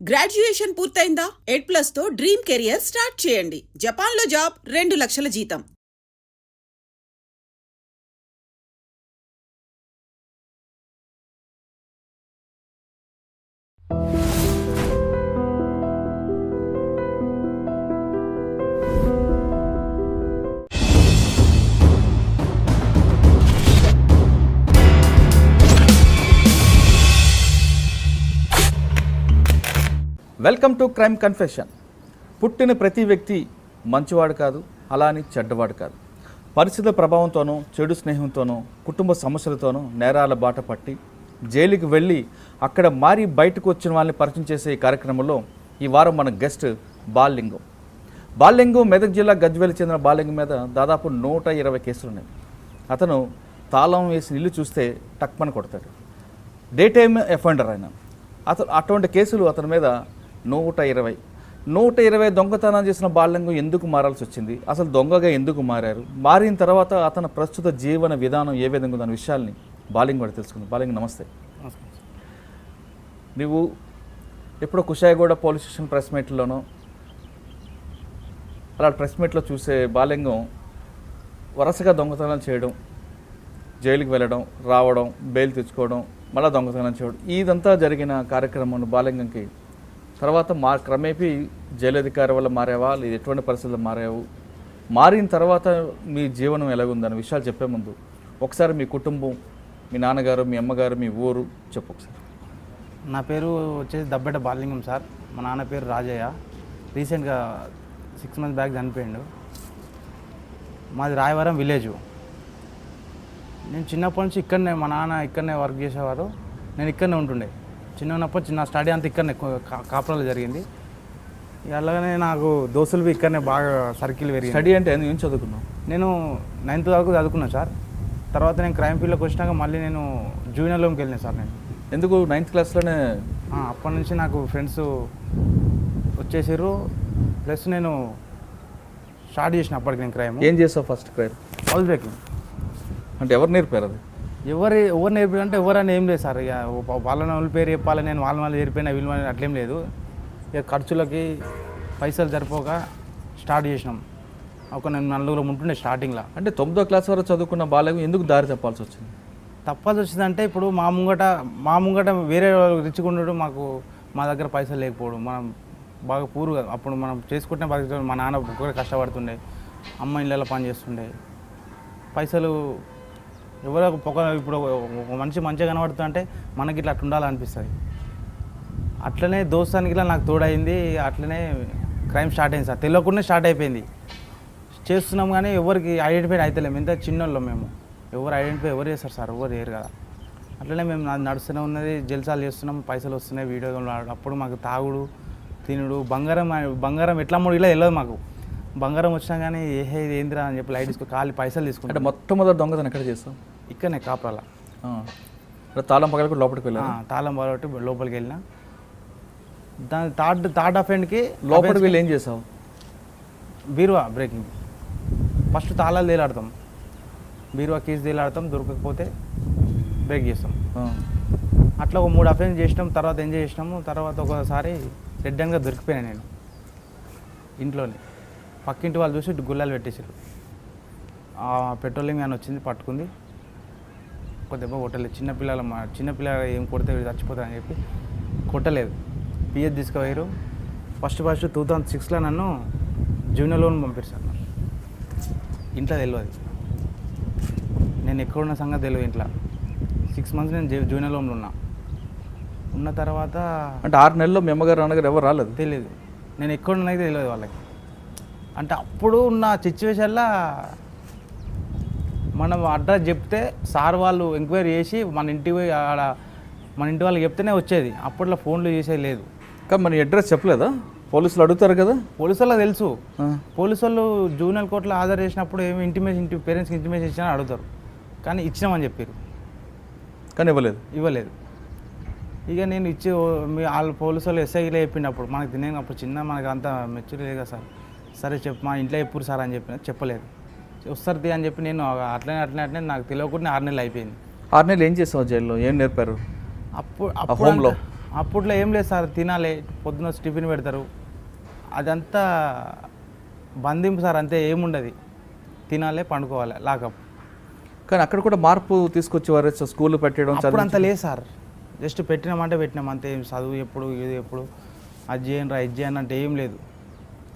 Graduation పూర్తయిందా? ఎడ్+ తో dream career start చేయండి. జపాన్లో జాబ్, 2 లక్షల జీతం. Welcome to crime confession. పుట్టిన ప్రతి వ్యక్తి మంచివాడు కాదు, అలా అని చెడ్డవాడు కాదు. పరిస్థితుల ప్రభావంతోనూ, చెడు స్నేహంతోనూ, కుటుంబ సమస్యలతోనూ నేరాల బాట పట్టి జైలుకి వెళ్ళి అక్కడ మారి బయటకు వచ్చిన వాళ్ళని పరిచయం చేసే ఈ కార్యక్రమంలో ఈ వారం మన గెస్ట్ బాలలింగం మెదక్ జిల్లా గజ్వేల్ చెందిన బాలలింగం మీద దాదాపు 120 కేసులు ఉన్నాయి. అతను తాళం వేసి ఇల్లు చూస్తే టక్మని కొడతాడు. డే టైమ్ ఎఫెండర్ ఆయన. అటువంటి కేసులు అతని మీద 120 దొంగతనం చేసిన బాలలింగం ఎందుకు మారాల్సి వచ్చింది, అసలు దొంగగా ఎందుకు మారారు, మారిన తర్వాత అతని ప్రస్తుత జీవన విధానం ఏ విధంగా ఉందన్న విషయాల్ని బాలలింగం కూడా తెలుసుకుంది. బాలలింగం నమస్తే. నువ్వు ఎప్పుడో కుషాయిగూడ పోలీస్ స్టేషన్ ప్రెస్ మీట్లోనో అలా ప్రెస్ మీట్లో చూసే బాలలింగం వరుసగా దొంగతనాలు చేయడం, జైలుకి వెళ్ళడం, రావడం, బెయిల్ తెచ్చుకోవడం, మళ్ళీ దొంగతనం చేయడం, ఇదంతా జరిగిన కార్యక్రమం బాలలింగంకి తర్వాత క్రమేపీ జైలు అధికారి వల్ల మారేవా, లేదు ఎటువంటి పరిస్థితులు మారావు, మారిన తర్వాత మీ జీవనం ఎలాగుందన్న విషయాలు చెప్పే ముందు ఒకసారి మీ కుటుంబం, మీ నాన్నగారు, మీ అమ్మగారు, మీ ఊరు చెప్పు ఒకసారి. నా పేరు వచ్చేసి దబ్బెట బాలలింగం సార్. మా నాన్న పేరు రాజయ్య. రీసెంట్గా 6 months బ్యాక్ చనిపోయిండు. మాది రాయవరం విలేజు. నేను చిన్నప్పటి నుంచి ఇక్కడనే, మా నాన్న ఇక్కడనే వర్క్ చేసేవారు, నేను ఇక్కడనే ఉంటుండే. చిన్న స్టడీ అంతా ఇక్కడనే కాపురాలు జరిగింది. అలాగనే నాకు దోస్తులు ఇక్కడనే బాగా సర్కిల్ పెరిగింది. స్టడీ అంటే ఏం చదువుకున్నావు? నేను 9th వరకు చదువుకున్నాను సార్. తర్వాత నేను క్రైమ్ ఫీల్డ్లోకి వచ్చినాక మళ్ళీ నేను జూనియర్ లోకి వెళ్ళినాను సార్. నేను ఎందుకు 9th క్లాస్లోనే? అప్పటి నుంచి నాకు ఫ్రెండ్స్ వచ్చేసారు, ప్లస్ నేను స్టార్ట్ చేసిన అప్పటికి నేను క్రైమ్. ఏం చేసావు ఫస్ట్ క్రైమ్? House breaking. అంటే ఎవరు నేర్పారు అది? ఎవరు నేర్పారు అంటే ఎవరని ఏం లేదు సార్. ఇక వాళ్ళని వాళ్ళ పేరు చెప్పాలి, నేను వాళ్ళ చేరిపోయినా వీళ్ళు అట్లేం లేదు. ఇక ఖర్చులకి పైసలు సరిపోక స్టార్ట్ చేసినాం. నేను 4 ఉంటుండే స్టార్టింగ్లో. అంటే 9వ క్లాస్ వరకు చదువుకున్న బాలలింగం ఎందుకు దారి తప్పాల్సి వచ్చింది? తప్పాల్సి వచ్చిందంటే ఇప్పుడు మా ముంగట వేరే రిచ్గా ఉండడం, మా దగ్గర పైసలు లేకపోవడం, మనం బాగా పూర్గా అప్పుడు మనం చేసుకుంటే బాగా. మా నాన్న కూడా కష్టపడుతుండే, అమ్మ ఇళ్ళలో పని చేస్తుండే. పైసలు ఎవరో ఇప్పుడు ఒక మనిషి మంచిగా కనబడుతుందంటే మనకి ఇట్లా అట్లా ఉండాలనిపిస్తుంది. అట్లనే దోస్తానికి ఇలా నాకు తోడైంది. అట్లనే క్రైమ్ స్టార్ట్ అయింది సార్. తెలియకుండా స్టార్ట్ అయిపోయింది. చేస్తున్నాం కానీ ఎవరికి ఐడెంటిఫై అవుతలేము. ఎంత చిన్నోళ్ళం మేము. ఎవరు ఐడెంటిఫై ఎవరు చేస్తారు సార్? ఎవరు చేయరు కదా. అట్లనే మేము నడుస్తూనే ఉన్నది, జల్సాలు చేస్తున్నాం, పైసలు వస్తున్నాయి, వీడియోలు. అప్పుడు మాకు తాగుడు, తినుడు, బంగారం ఎట్లా మూడు ఇలా వెళ్ళదు మాకు. బంగారం వచ్చినా కానీ ఇది ఏందిరా అని చెప్పి లైట్ తీసుకో ఖాళీ పైసలు తీసుకుంటాం. అంటే మొట్టమొదటి దొంగతనం ఎక్కడ చేస్తాం? ఇక్కడనే కాపురాల. తాళం పగల కూడా లోపలికి వెళ్ళా? తాళం పగలబట్టి లోపలికి వెళ్ళినా. దాని థర్డ్ అఫెండ్కి లోపలికి వెళ్ళి ఏం చేసావు? బీరువా బ్రేకింగ్. ఫస్ట్ తాళాలు తేలాడతాం, బీరువా కీస్ తేలాడతాం, దొరకకపోతే బ్రేక్ చేస్తాం. అట్లా ఒక 3 అఫెన్స్ చేసినాం. తర్వాత ఏం చేసినాము, తర్వాత ఒకసారి రెడ్ హ్యాండ్గా దొరికిపోయాను నేను ఇంట్లోనే. పక్కింటి వాళ్ళు చూసి గుల్లాలు పెట్టేసారు. పెట్రోలింగ్ వ్యాన్ వచ్చింది, పట్టుకుంది, ఒక దెబ్బ కొట్టలేదు. చిన్నపిల్లలు ఏం కొడితే చచ్చిపోతారని చెప్పి కొట్టలేదు. పిఎస్ తీసుకుపోయారు. ఫస్ట్ 2006లో నన్ను జూనియర్ లోన్ పంపించారు. ఇంట్లో తెలియదు, నేను ఎక్కడున్న సంగతి తెలియదు. ఇంట్లో 6 months నేను జూనియర్ లోన్లో ఉన్న తర్వాత అంటే 6 నెలల్లో మీ అమ్మగారు నాన్నగారు ఎవరు రాలేదు? తెలియదు. నేను ఎక్కడున్నది తెలియదు వాళ్ళకి. అంటే అప్పుడు ఉన్న సిచ్యువేషన్లో మనం అడ్రస్ చెప్తే సార్ వాళ్ళు ఎంక్వైరీ చేసి మన ఇంటి వాళ్ళకి చెప్తేనే వచ్చేది. అప్పట్లో ఫోన్లు చేసేది లేదు. కానీ మన అడ్రస్ చెప్పలేదా? పోలీసులు అడుగుతారు కదా. పోలీసు వాళ్ళకి తెలుసు. పోలీసు వాళ్ళు జూనియర్ కోర్టులో హాజరు చేసినప్పుడు ఏమి పేరెంట్స్కి ఇంటిమేషన్ ఇచ్చినా అడుగుతారు. కానీ ఇచ్చినామని చెప్పారు, కానీ ఇవ్వలేదు. ఇక నేను వాళ్ళ పోలీసు వాళ్ళు ఎస్ఐలో చెప్పినప్పుడు మనకు తినేప్పుడు మనకు అంత మెచ్యూర్ లేదు కదా సార్. సరే మా ఇంట్లో ఎప్పుడు సార్ అని చెప్పలేదు. వస్తారు అని చెప్పి నేను అట్లనే నాకు తెలియకుండా 6 నెలలు అయిపోయింది. 6 నెలలు ఏం చేస్తావు జైల్లో? ఏం నేర్పారు? అప్పుడు అప్పట్లో ఏం లేదు సార్, తినాలి, పొద్దున టిఫిన్ పెడతారు, అదంతా బంధింపు సార్, అంతే ఏముండదు, తినాలి పండుకోవాలి లాకప్. కానీ అక్కడ కూడా మార్పు తీసుకొచ్చేవారు, స్కూల్ పెట్టడం అప్పుడు అంత లేదు సార్, జస్ట్ పెట్టినామంటే పెట్టినాం అంతే. ఏం చదువు ఎప్పుడు ఇది ఎప్పుడు అది చేయండి రా ఇది చేయండి అంటే ఏం లేదు,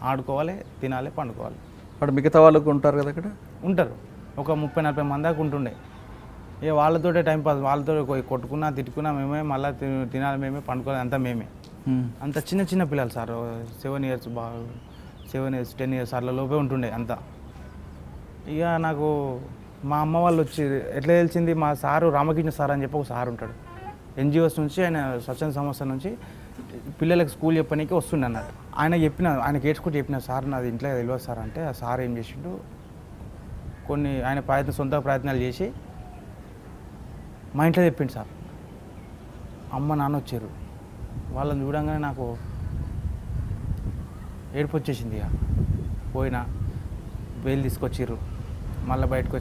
ఆడుకోవాలి, తినాలి, పండుకోవాలి. అక్కడ మిగతా వాళ్ళకు ఉంటారు కదా అక్కడ ఉంటారు, ఒక 30-40 మంది దాకా ఉంటుండే. ఇక వాళ్ళతోటే టైంపాస్, వాళ్ళతో కొట్టుకున్నా తిట్టుకున్నా మేమే, మళ్ళీ తినాలి మేమే, పండుకోవాలి అంతా మేమే. అంత చిన్న చిన్న పిల్లలు సార్, 7 ఇయర్స్ 7 ఇయర్స్ 10 ఇయర్స్ అట్లా లోపే ఉంటుండే అంతా. ఇక నాకు మా అమ్మ వాళ్ళు వచ్చి ఎట్లా తెలిసింది, మా సారు రామకృష్ణ సార్ అని చెప్పి ఒక సార్ ఉంటాడు, ఎన్జిఓస్ నుంచి, ఆయన స్వచ్ఛంద సంస్థ నుంచి పిల్లలకు స్కూల్ చెప్పనీకి వస్తుండే అన్నట్టు. ఆయనకి ఏడ్చుకుంటూ చెప్పిన, సార్ నాది ఇంట్లో తెలియదు సార్ అంటే, ఆ సార్ ఏం చేసిండు, కొన్ని ఆయన సొంత ప్రయత్నాలు చేసి మా ఇంట్లో చెప్పిండు సార్. అమ్మ నాన్న వచ్చారు, వాళ్ళని చూడంగానే నాకు ఏడుపు వచ్చేసింది. ఇక పోయినా బెయిల్ తీసుకొచ్చిర్రు, మళ్ళీ బయటకు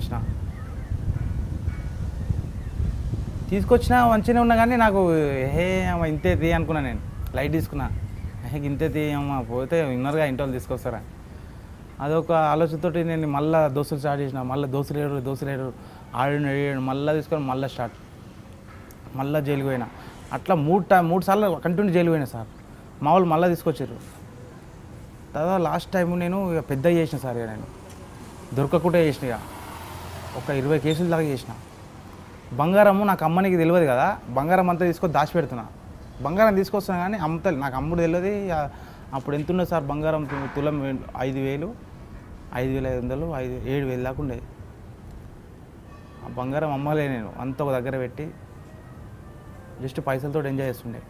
తీసుకొచ్చినా మంచిగానే ఉన్నా, కానీ నాకు అమ్మ ఇంతే తీ అనుకున్నా, నేను లైట్ తీసుకున్నా, ఇంతే తీ అమ్మ పోతే విన్నర్గా ఇంటి వాళ్ళు తీసుకొస్తారా, అదొక ఆలోచనతోటి నేను మళ్ళీ దోస్తులు స్టార్ట్ చేసిన. మళ్ళీ దోస్తులు ఏడు ఆడు మళ్ళీ తీసుకొని మళ్ళీ స్టార్ట్, మళ్ళీ జైలుకి పోయినా. అట్లా 3 సార్లు కంటిన్యూ జైలు పోయినా సార్. మా వాళ్ళు మళ్ళీ తీసుకొచ్చారు. తర్వాత లాస్ట్ టైం నేను ఇక పెద్ద చేసిన సార్, ఇక నేను దొరకకుండా చేసిన, ఇక ఒక 20 కేసులు దాకా చేసిన. బంగారము నాకు అమ్మనికి తెలియదు కదా, బంగారం అంతా తీసుకొని దాచిపెడుతున్నా. బంగారం తీసుకొస్తున్నా కానీ అమ్మతలు, నాకు అమ్ముడు తెలియదు. అప్పుడు ఎంత ఉన్నది సార్ బంగారం, తులం 5,000, 5,500, 7,000 దాకా ఉండేది. ఆ బంగారం అమ్మలే నేను, అంత ఒక దగ్గర పెట్టి జస్ట్ పైసలతో ఎంజాయ్ చేస్తుండే.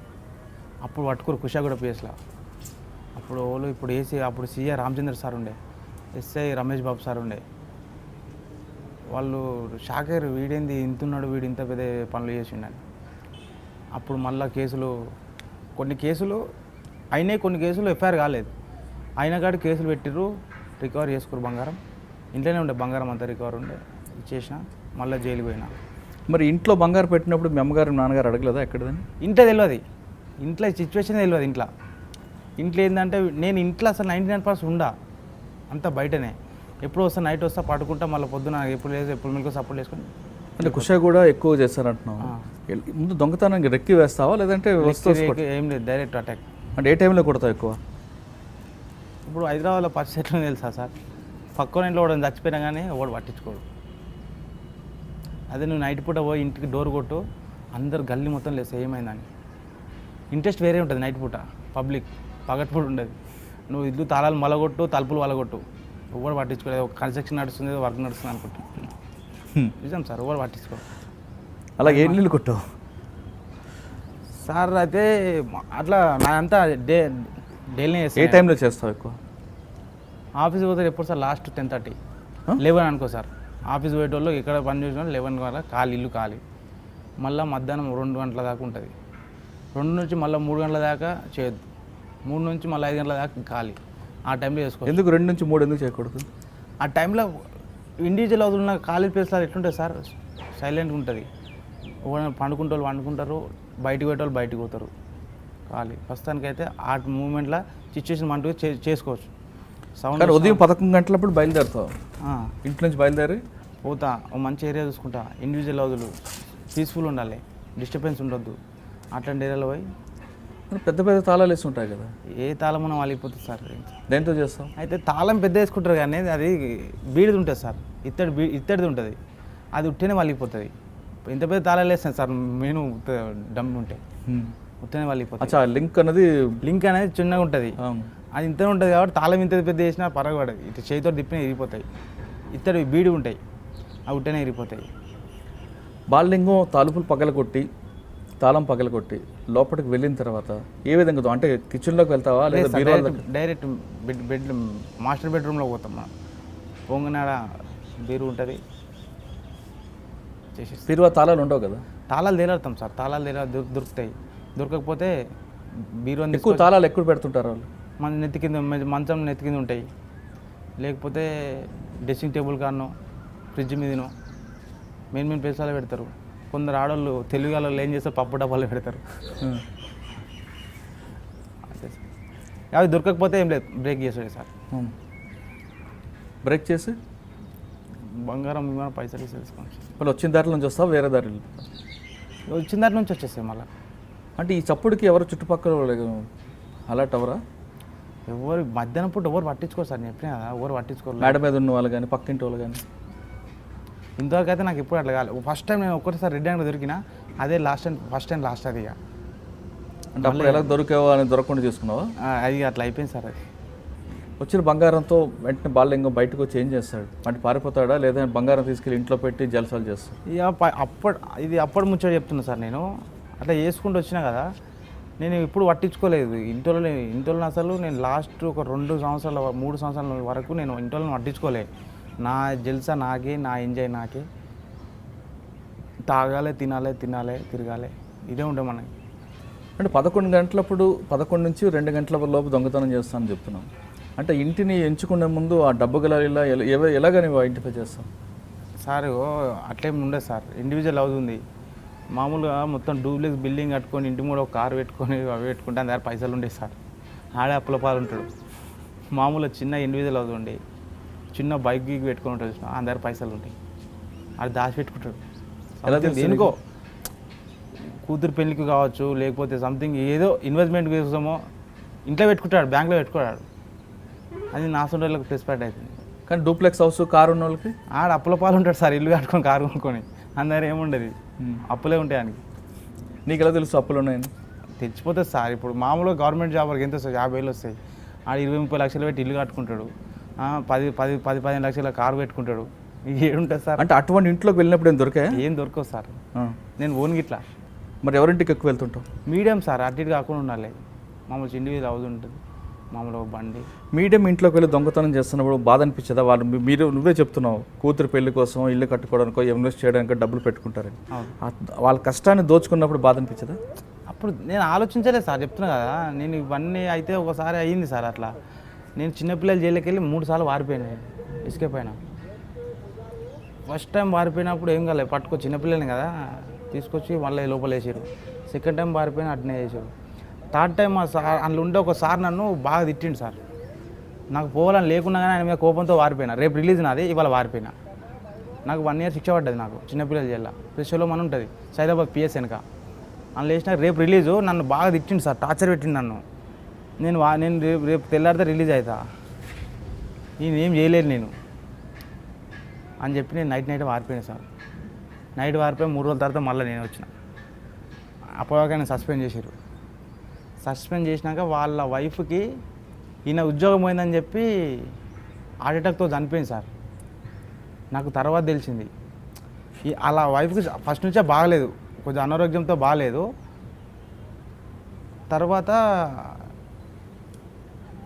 అప్పుడు పట్టుకురు కుషాగూడ పిఎస్లో. ఇప్పుడు అప్పుడు సీఏ రామచంద్ర సార్ ఉండే, ఎస్ఐ రమేష్ బాబు సార్ ఉండే. వాళ్ళు షాక్ అయ్యారు, వీడేంది ఇంతున్నాడు, వీడు ఇంత పెద్ద పనులు చేసిండని. అప్పుడు మళ్ళీ కొన్ని కేసులు అయినాయి, కొన్ని కేసులు ఎఫ్ఐఆర్ కాలేదు. అయినా కాడి కేసులు పెట్టిర్రు, రికవర్ చేసుకోరు బంగారం. ఇంట్లోనే ఉండే బంగారం అంతా రికవర్ ఉండే, ఇచ్చేసిన. మళ్ళీ జైలుకి పోయినా. మరి ఇంట్లో బంగారు పెట్టినప్పుడు మీ అమ్మగారు నాన్నగారు అడగలేదా ఎక్కడదని? ఇంట్లో తెలియదు, ఇంట్లో సిచ్యువేషన్ తెలియదు. ఇంట్లో ఏంటంటే నేను ఇంట్లో అసలు 99% ఉండా, అంతా బయటనే. ఎప్పుడు వస్తా, నైట్ వస్తా, పడుకుంటా, మళ్ళీ పొద్దున ఎప్పుడు లేదు, ఎప్పుడు మీకు సపోర్ట్ చేసుకుని. అంటే కుషా కూడా ఎక్కువ చేస్తారంటున్నావు. ముందు దొంగతనానికి రెక్కి వేస్తావా, లేదంటే ఏం లేదు, డైరెక్ట్ అటాక్. అంటే ఏ టైంలో కొడతావు ఎక్కువ? ఇప్పుడు హైదరాబాద్లో పరిస్థితి ఎట్లా తెలుసా సార్, పక్కన ఇంట్లో వాడు చచ్చిపోయినా కానీ వాడు పట్టించుకోడు. అదే నువ్వు నైట్ పూట పోయి ఇంటికి డోర్ కొట్టు, అందరు గల్లీ మొత్తం లేదు ఏమైందని. ఇంట్రెస్ట్ వేరే ఉంటుంది నైట్ పూట, పబ్లిక్ పగటిపూట ఉండదు. నువ్వు ఇల్లు తాళాలు మలగొట్టు, తలుపులు వలగొట్టు, ఎవరు పట్టించుకోలేదు. ఒక కన్స్ట్రక్షన్ నడుస్తుంది, వర్క్ నడుస్తుంది అనుకుంటా. నిజం సార్, ఎవరు పట్టించుకోరు. అలాగే ఏ నీళ్ళు కొట్టావు సార్? అయితే అట్లా నా అంతా డైలీ ఏ టైంలో చేస్తావు ఎక్కువ? ఆఫీస్ పోతే ఎప్పుడు సార్ లాస్ట్ 10:30, 11 అనుకో సార్. ఆఫీస్ పోయేటోళ్ళు ఇక్కడ పని చేసిన వాళ్ళు 11 వల్ల ఇల్లు ఖాళీ. మళ్ళీ మధ్యాహ్నం 2 గంటల దాకా ఉంటుంది. 2 నుంచి మళ్ళీ 3 గంటల దాకా చేయొద్దు. 3 నుంచి మళ్ళీ 5 గంటల దాకా ఖాళీ. ఆ టైంలో చేసుకో. ఎందుకు 2 నుంచి 3 ఎందుకు చేయకూడదు? ఆ టైంలో ఇండివిజువల్ అవుతున్న ఖాళీ ప్లేస్లో ఎట్లుంటుంది సార్, సైలెంట్గా ఉంటుంది. పండుకుంటే వాళ్ళు పండుకుంటారు, బయటకు పోయేటోళ్ళు బయటకు పోతారు. ఖాళీ ప్రస్తుతానికైతే ఆ మూమెంట్లో సిచ్యువేషన్ మనకు చేసుకోవచ్చు. సౌండ్ ఉదయం 11 గంటలప్పుడు బయలుదేరుతావు, ఇంటి నుంచి బయలుదేరి పోతా. ఓ మంచి ఏరియా చూసుకుంటా, ఇండివిజువల్ హౌజులు పీస్ఫుల్ ఉండాలి, డిస్టర్బెన్స్ ఉండొద్దు. అట్లాంటి ఏరియాలో పోయి పెద్ద పెద్ద తాళాలు వేసి ఉంటాయి కదా, ఏ తాళం మనం వాళ్ళిపోతుంది సార్. దేంతో చేస్తాం? అయితే తాళం పెద్ద వేసుకుంటారు కానీ అది బీడిది ఉంటుంది సార్, ఇత్తడిది ఉంటుంది, అది ఉట్టినే వాళ్ళిపోతుంది. ఇంత పెద్ద తాళాలు వేస్తాను సార్, మెయిన్ డమ్ ఉంటే ఉట్టినే వాళ్ళిపోతుంది. లింక్ అనేది చిన్నగా ఉంటుంది, అది ఇంతనే ఉంటుంది కాబట్టి తాళం ఇంత పెద్ద వేసినా పరగబడదు. ఇటు చేతితో తిప్పినా ఇరిగిపోతాయి. ఇత్తడి బీడి ఉంటాయి, అవి ఉట్టనే ఇరిగిపోతాయి. బాలలింగం తలుపులు పగలగొట్టి, తాళం పగలగొట్టి లోపలికి వెళ్ళిన తర్వాత ఏ విధంగా, అంటే కిచెన్లోకి వెళ్తావా లేదా డైరెక్ట్ బెడ్ మాస్టర్ బెడ్రూమ్లో పోతాం మనం. పొంగనాడ బీరు ఉంటుంది, చేసేసి బీరువా తాళాలు ఉండవు కదా? తాళాలు తేలాడతాం సార్, తాళాలు దొరుకుతాయి. దొరకకపోతే బీరువా ఎక్కువ తాళాలు ఎక్కడ పెడుతుంటారు వాళ్ళు? మన నెత్తి కింద, మంచం నెత్తి కింద ఉంటాయి, లేకపోతే డ్రెస్సింగ్ టేబుల్ కాడనో, ఫ్రిడ్జ్ మీదనో, మెయిన్ ప్లేసాలు పెడతారు. కొందరు ఆడవాళ్ళు తెలుగు వాళ్ళు ఏం చేస్తారు, పప్పు డబ్బాలు పెడతారు. అవి దొరకకపోతే ఏం లేదు బ్రేక్ చేసాడు సార్. బ్రేక్ చేసి బంగారం ఏమైనా పైసలు తీసుకోండి. వాళ్ళు వచ్చిన దారిలో నుంచి వస్తావా వేరే దారిలో? వచ్చిన దారి నుంచి వచ్చేస్తాయి మళ్ళీ. అంటే ఈ చప్పుడుకి ఎవరు చుట్టుపక్కల అలర్ట్ అవరా? ఎవరు మధ్యాహ్నం పూట ఎవరు పట్టించుకోరు సార్, నేను చెప్పినా కదా ఎవరు పట్టించుకోరు. మేడ మీద ఉన్న వాళ్ళు కానీ పక్కింటి వాళ్ళు కానీ? ఇంతవరకు అయితే నాకు ఎప్పుడు అట్లా కాలేదు. ఫస్ట్ టైం నేను ఒక్కసారి రెడ్ హ్యాండ్ దొరికినా, అదే ఫస్ట్ టైం లాస్ట్ అది. ఇక అంటే అప్పుడు ఎలా దొరికావో అని దొరకకుండా చేసుకున్నావా? అది అట్లా అయిపోయింది సార్. అది వచ్చిన బంగారంతో వెంటనే బాలలింగం బయటకు వచ్చి ఏం చేస్తాడు? అంటే పారిపోతాడా లేదా బంగారం తీసుకెళ్ళి ఇంట్లో పెట్టి జలసాలు చేస్తాడు? ఇక అప్పుడు ముచ్చట చెప్తున్నా సార్. నేను అట్లా చేసుకుంటూ వచ్చినా కదా, నేను ఇప్పుడు పట్టించుకోలేదు ఇంట్లో అసలు. నేను లాస్ట్ ఒక 2 సంవత్సరాల 3 సంవత్సరాల వరకు నేను ఇంట్లో పట్టించుకోలే. నా జల్సా నాకే, నా ఎంజాయ్ నాకే, తాగాలి తినాలి తిరగాలి, ఇదే ఉండే మనకి. అంటే 11 గంటలప్పుడు 11 నుంచి 2 గంటల లోపు దొంగతనం చేస్తానని చెప్తున్నాం. అంటే ఇంటిని ఎంచుకునే ముందు ఆ డబ్బు గల ఎలాగ నువ్వు ఐడెంటిఫై చేస్తావు? సార్ అట్లేం ఉండదు సార్, ఇండివిజువల్ అవుతుంది. మామూలుగా మొత్తం డూప్లెక్స్ బిల్డింగ్ కట్టుకొని ఇంటి మూడు ఒక కారు పెట్టుకొని అవి పెట్టుకుంటే అందరి దగ్గర పైసలు ఉండేవి సార్. ఆడే అప్పుల పాలు ఉంటాడు. మామూలుగా చిన్న ఇండివిజువల్ అవుతుండే, చిన్న బైక్ గీక్ పెట్టుకొని ఉంటాడు, అందరి దగ్గర పైసలు ఉంటాయి. అది దాచి పెట్టుకుంటాడు. దేనికో కూతురు పెళ్ళికి కావచ్చు, లేకపోతే సంథింగ్ ఏదో ఇన్వెస్ట్మెంట్ కోసమో ఇంట్లో పెట్టుకుంటాడు, బ్యాంక్లో పెట్టుకుంటాడు. అది నా సొంత వాళ్ళకి ప్లస్ పాయింట్ అవుతుంది. కానీ డూప్లెక్స్ హౌస్ కారు ఉన్న వాళ్ళకి ఆడ అప్పుల పాలు ఉంటాడు సార్, ఇల్లు కట్టుకొని కారు కొనుక్కొని. అందరు ఏముండదు, అప్పులే ఉంటాయి ఆయనకి. నీకు ఎలా తెలుసు అప్పులు ఉన్నాయని? తెచ్చిపోతుంది సార్. ఇప్పుడు మామూలుగా గవర్నమెంట్ జాబ్ వరకు ఎంత వస్తాయి? 50,000 వస్తాయి. ఆడ 20-30 లక్షలు పెట్టి ఇల్లు కట్టుకుంటాడు, 10-15 లక్షల కారు పెట్టుకుంటాడు. ఏడుంటుంది సార్? అంటే అటువంటి ఇంట్లోకి వెళ్ళినప్పుడు ఏం దొరికాయి? ఏం దొరకవు సార్. నేను ఓన్ గిట్లా. మరి ఎవరింటికి ఎక్కువ వెళ్తుంటావు? మీడియం సార్, అటు ఇటు కాకుండా ఉండాలి. మామూలు ఇండివిజువల్ హౌస్ ఉంటుంది, మామూలు బండి. మీడియం ఇంట్లోకి వెళ్ళి దొంగతనం చేస్తున్నప్పుడు బాధ అనిపించదా? వాళ్ళు నువ్వే చెప్తున్నావు కూతురు పెళ్లి కోసం, ఇల్లు కట్టుకోవడానికో, ఇన్వెస్ట్ చేయడానికో డబ్బులు పెట్టుకుంటారని. వాళ్ళ కష్టాన్ని దోచుకున్నప్పుడు బాధ అనిపించదా? అప్పుడు నేను ఆలోచించలేదు సార్, చెప్తున్నా కదా. నేను ఇవన్నీ అయితే ఒకసారి అయ్యింది సార్ అట్లా. నేను చిన్నపిల్లలు జైలుకి వెళ్ళి 3 సార్లు వారిపోయాను, ఎస్కేప్ అయినా. ఫస్ట్ టైం వారిపోయినప్పుడు ఏం కాలేదు, పట్టుకో చిన్నపిల్లల్ని కదా తీసుకొచ్చి మళ్ళీ లోపల వేసారు. సెకండ్ టైం వారిపోయిన అట్నే వేసారు. థర్డ్ టైం ఆ సార్ అందులో ఉండే ఒక సార్ నన్ను బాగా తిట్టిండు సార్. నాకు పోవాలని లేకున్నా కానీ ఆయన మీద కోపంతో వారిపోయినా. రేపు రిలీజ్ నాది, ఇవాళ వారిపోయినా. నాకు 1 year శిక్ష పడ్డది నాకు చిన్నపిల్లల జైల్లో. ప్రెషర్లో మనం ఉంటుంది సైదాబాద్ PS వెనక. అందులో వేసినా రేపు రిలీజు. నన్ను బాగా తిట్టిండు సార్, టార్చర్ పెట్టిండు నన్ను. నేను రేపు తెల్లారితే రిలీజ్ అవుతా, నేనేం చేయలేదు నేను అని చెప్పి నేను నైట్ వారిపోయాను సార్. నైట్ వారిపోయి 3 రోజుల తర్వాత మళ్ళీ నేను వచ్చిన. అప్పటిదాకా నేను సస్పెండ్ చేశారు. సస్పెండ్ చేసినాక వాళ్ళ వైఫ్కి ఈయన ఉద్యోగం పోయిందని చెప్పి హార్ట్ అటాక్తో చనిపోయింది సార్. నాకు తర్వాత తెలిసింది. అలా వైఫ్కి ఫస్ట్ నుంచే బాగలేదు, కొంచెం అనారోగ్యంతో బాగలేదు. తర్వాత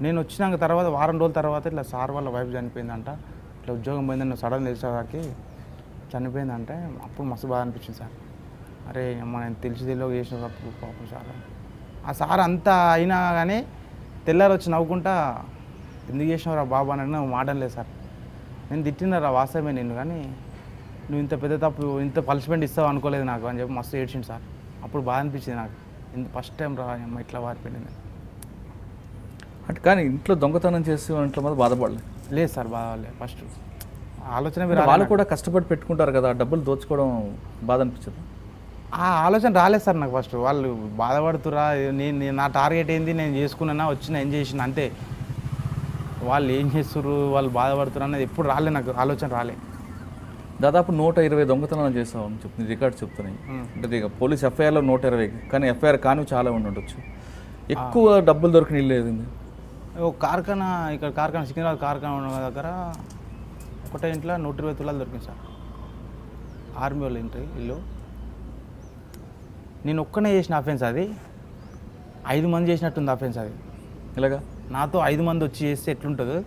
నేను వచ్చినాక తర్వాత వారం రోజుల తర్వాత ఇట్లా సార్ వాళ్ళ వైఫ్ చనిపోయిందంట, ఇట్లా ఉద్యోగం పోయిందని సడన్ తెలిసేవారికి చనిపోయిందంటే అప్పుడు మస్తు బాధ అనిపించింది సార్. అరే నేను తెలియక చేసిన తప్పు పాపం సార్. ఆ సార్ అంతా అయినా కానీ తెల్లారి వచ్చి నవ్వుకుంటా ఎందుకు చేసినావురా బాబా అని నువ్వు మాటలేదు సార్. నేను తిట్టినారా వాస్తవమే నిన్ను, కానీ నువ్వు ఇంత పెద్ద తప్పు ఇంత పనిష్మెంట్ ఇస్తావు అనుకోలేదు నాకు అని చెప్పి మస్తు ఏడ్చింది సార్. అప్పుడు బాధ అనిపించింది నాకు, ఇంత ఫస్ట్ టైం రా అమ్మ ఇట్లా వారిపోయింది. అంటే కానీ ఇంట్లో దొంగతనం చేసి ఇంట్లో మీద బాధపడలేదు? లేదు సార్, బాధపడలేదు. ఫస్ట్ ఆలోచన వాళ్ళు కూడా కష్టపడి పెట్టుకుంటారు కదా, డబ్బులు దోచుకోవడం బాధ అనిపించదు? ఆ ఆలోచన రాలేదు సార్ నాకు. ఫస్ట్ వాళ్ళు బాధపడుతురా, నేను నా టార్గెట్ ఏంది, నేను చేసుకున్నా వచ్చిన ఎంజాయ్ చేసిన అంతే. వాళ్ళు ఏం చేస్తుర్రు, వాళ్ళు బాధపడుతున్నారు అనేది ఎప్పుడు రాలే నాకు, ఆలోచన రాలే. దాదాపు 120 దొంగతనాలు చేసావు అని చెప్తుంది రికార్డ్స్ చెప్తున్నాయి. అంటే ఇక పోలీస్ FIRలో 120, కానీ FIR కానీ చాలా ఉండొచ్చు. ఎక్కువ డబ్బులు దొరికిన ఇల్లు ఏది? ఒక కార్ఖానా, ఇక్కడ కార్ఖానా సికింద్రాబాద్ కార్ఖానా ఉన్న దగ్గర ఒకటే ఇంట్లో 120 తులాలు దొరికింది సార్. ఆర్మీ వాళ్ళు ఇల్లు. నేను ఒక్కనే చేసిన అఫెన్స్ అది, 5 మంది చేసినట్టుంది అఫెన్స్ అది. ఇలాగా నాతో 5 మంది వచ్చి చేస్తే ఎట్లుంటుందో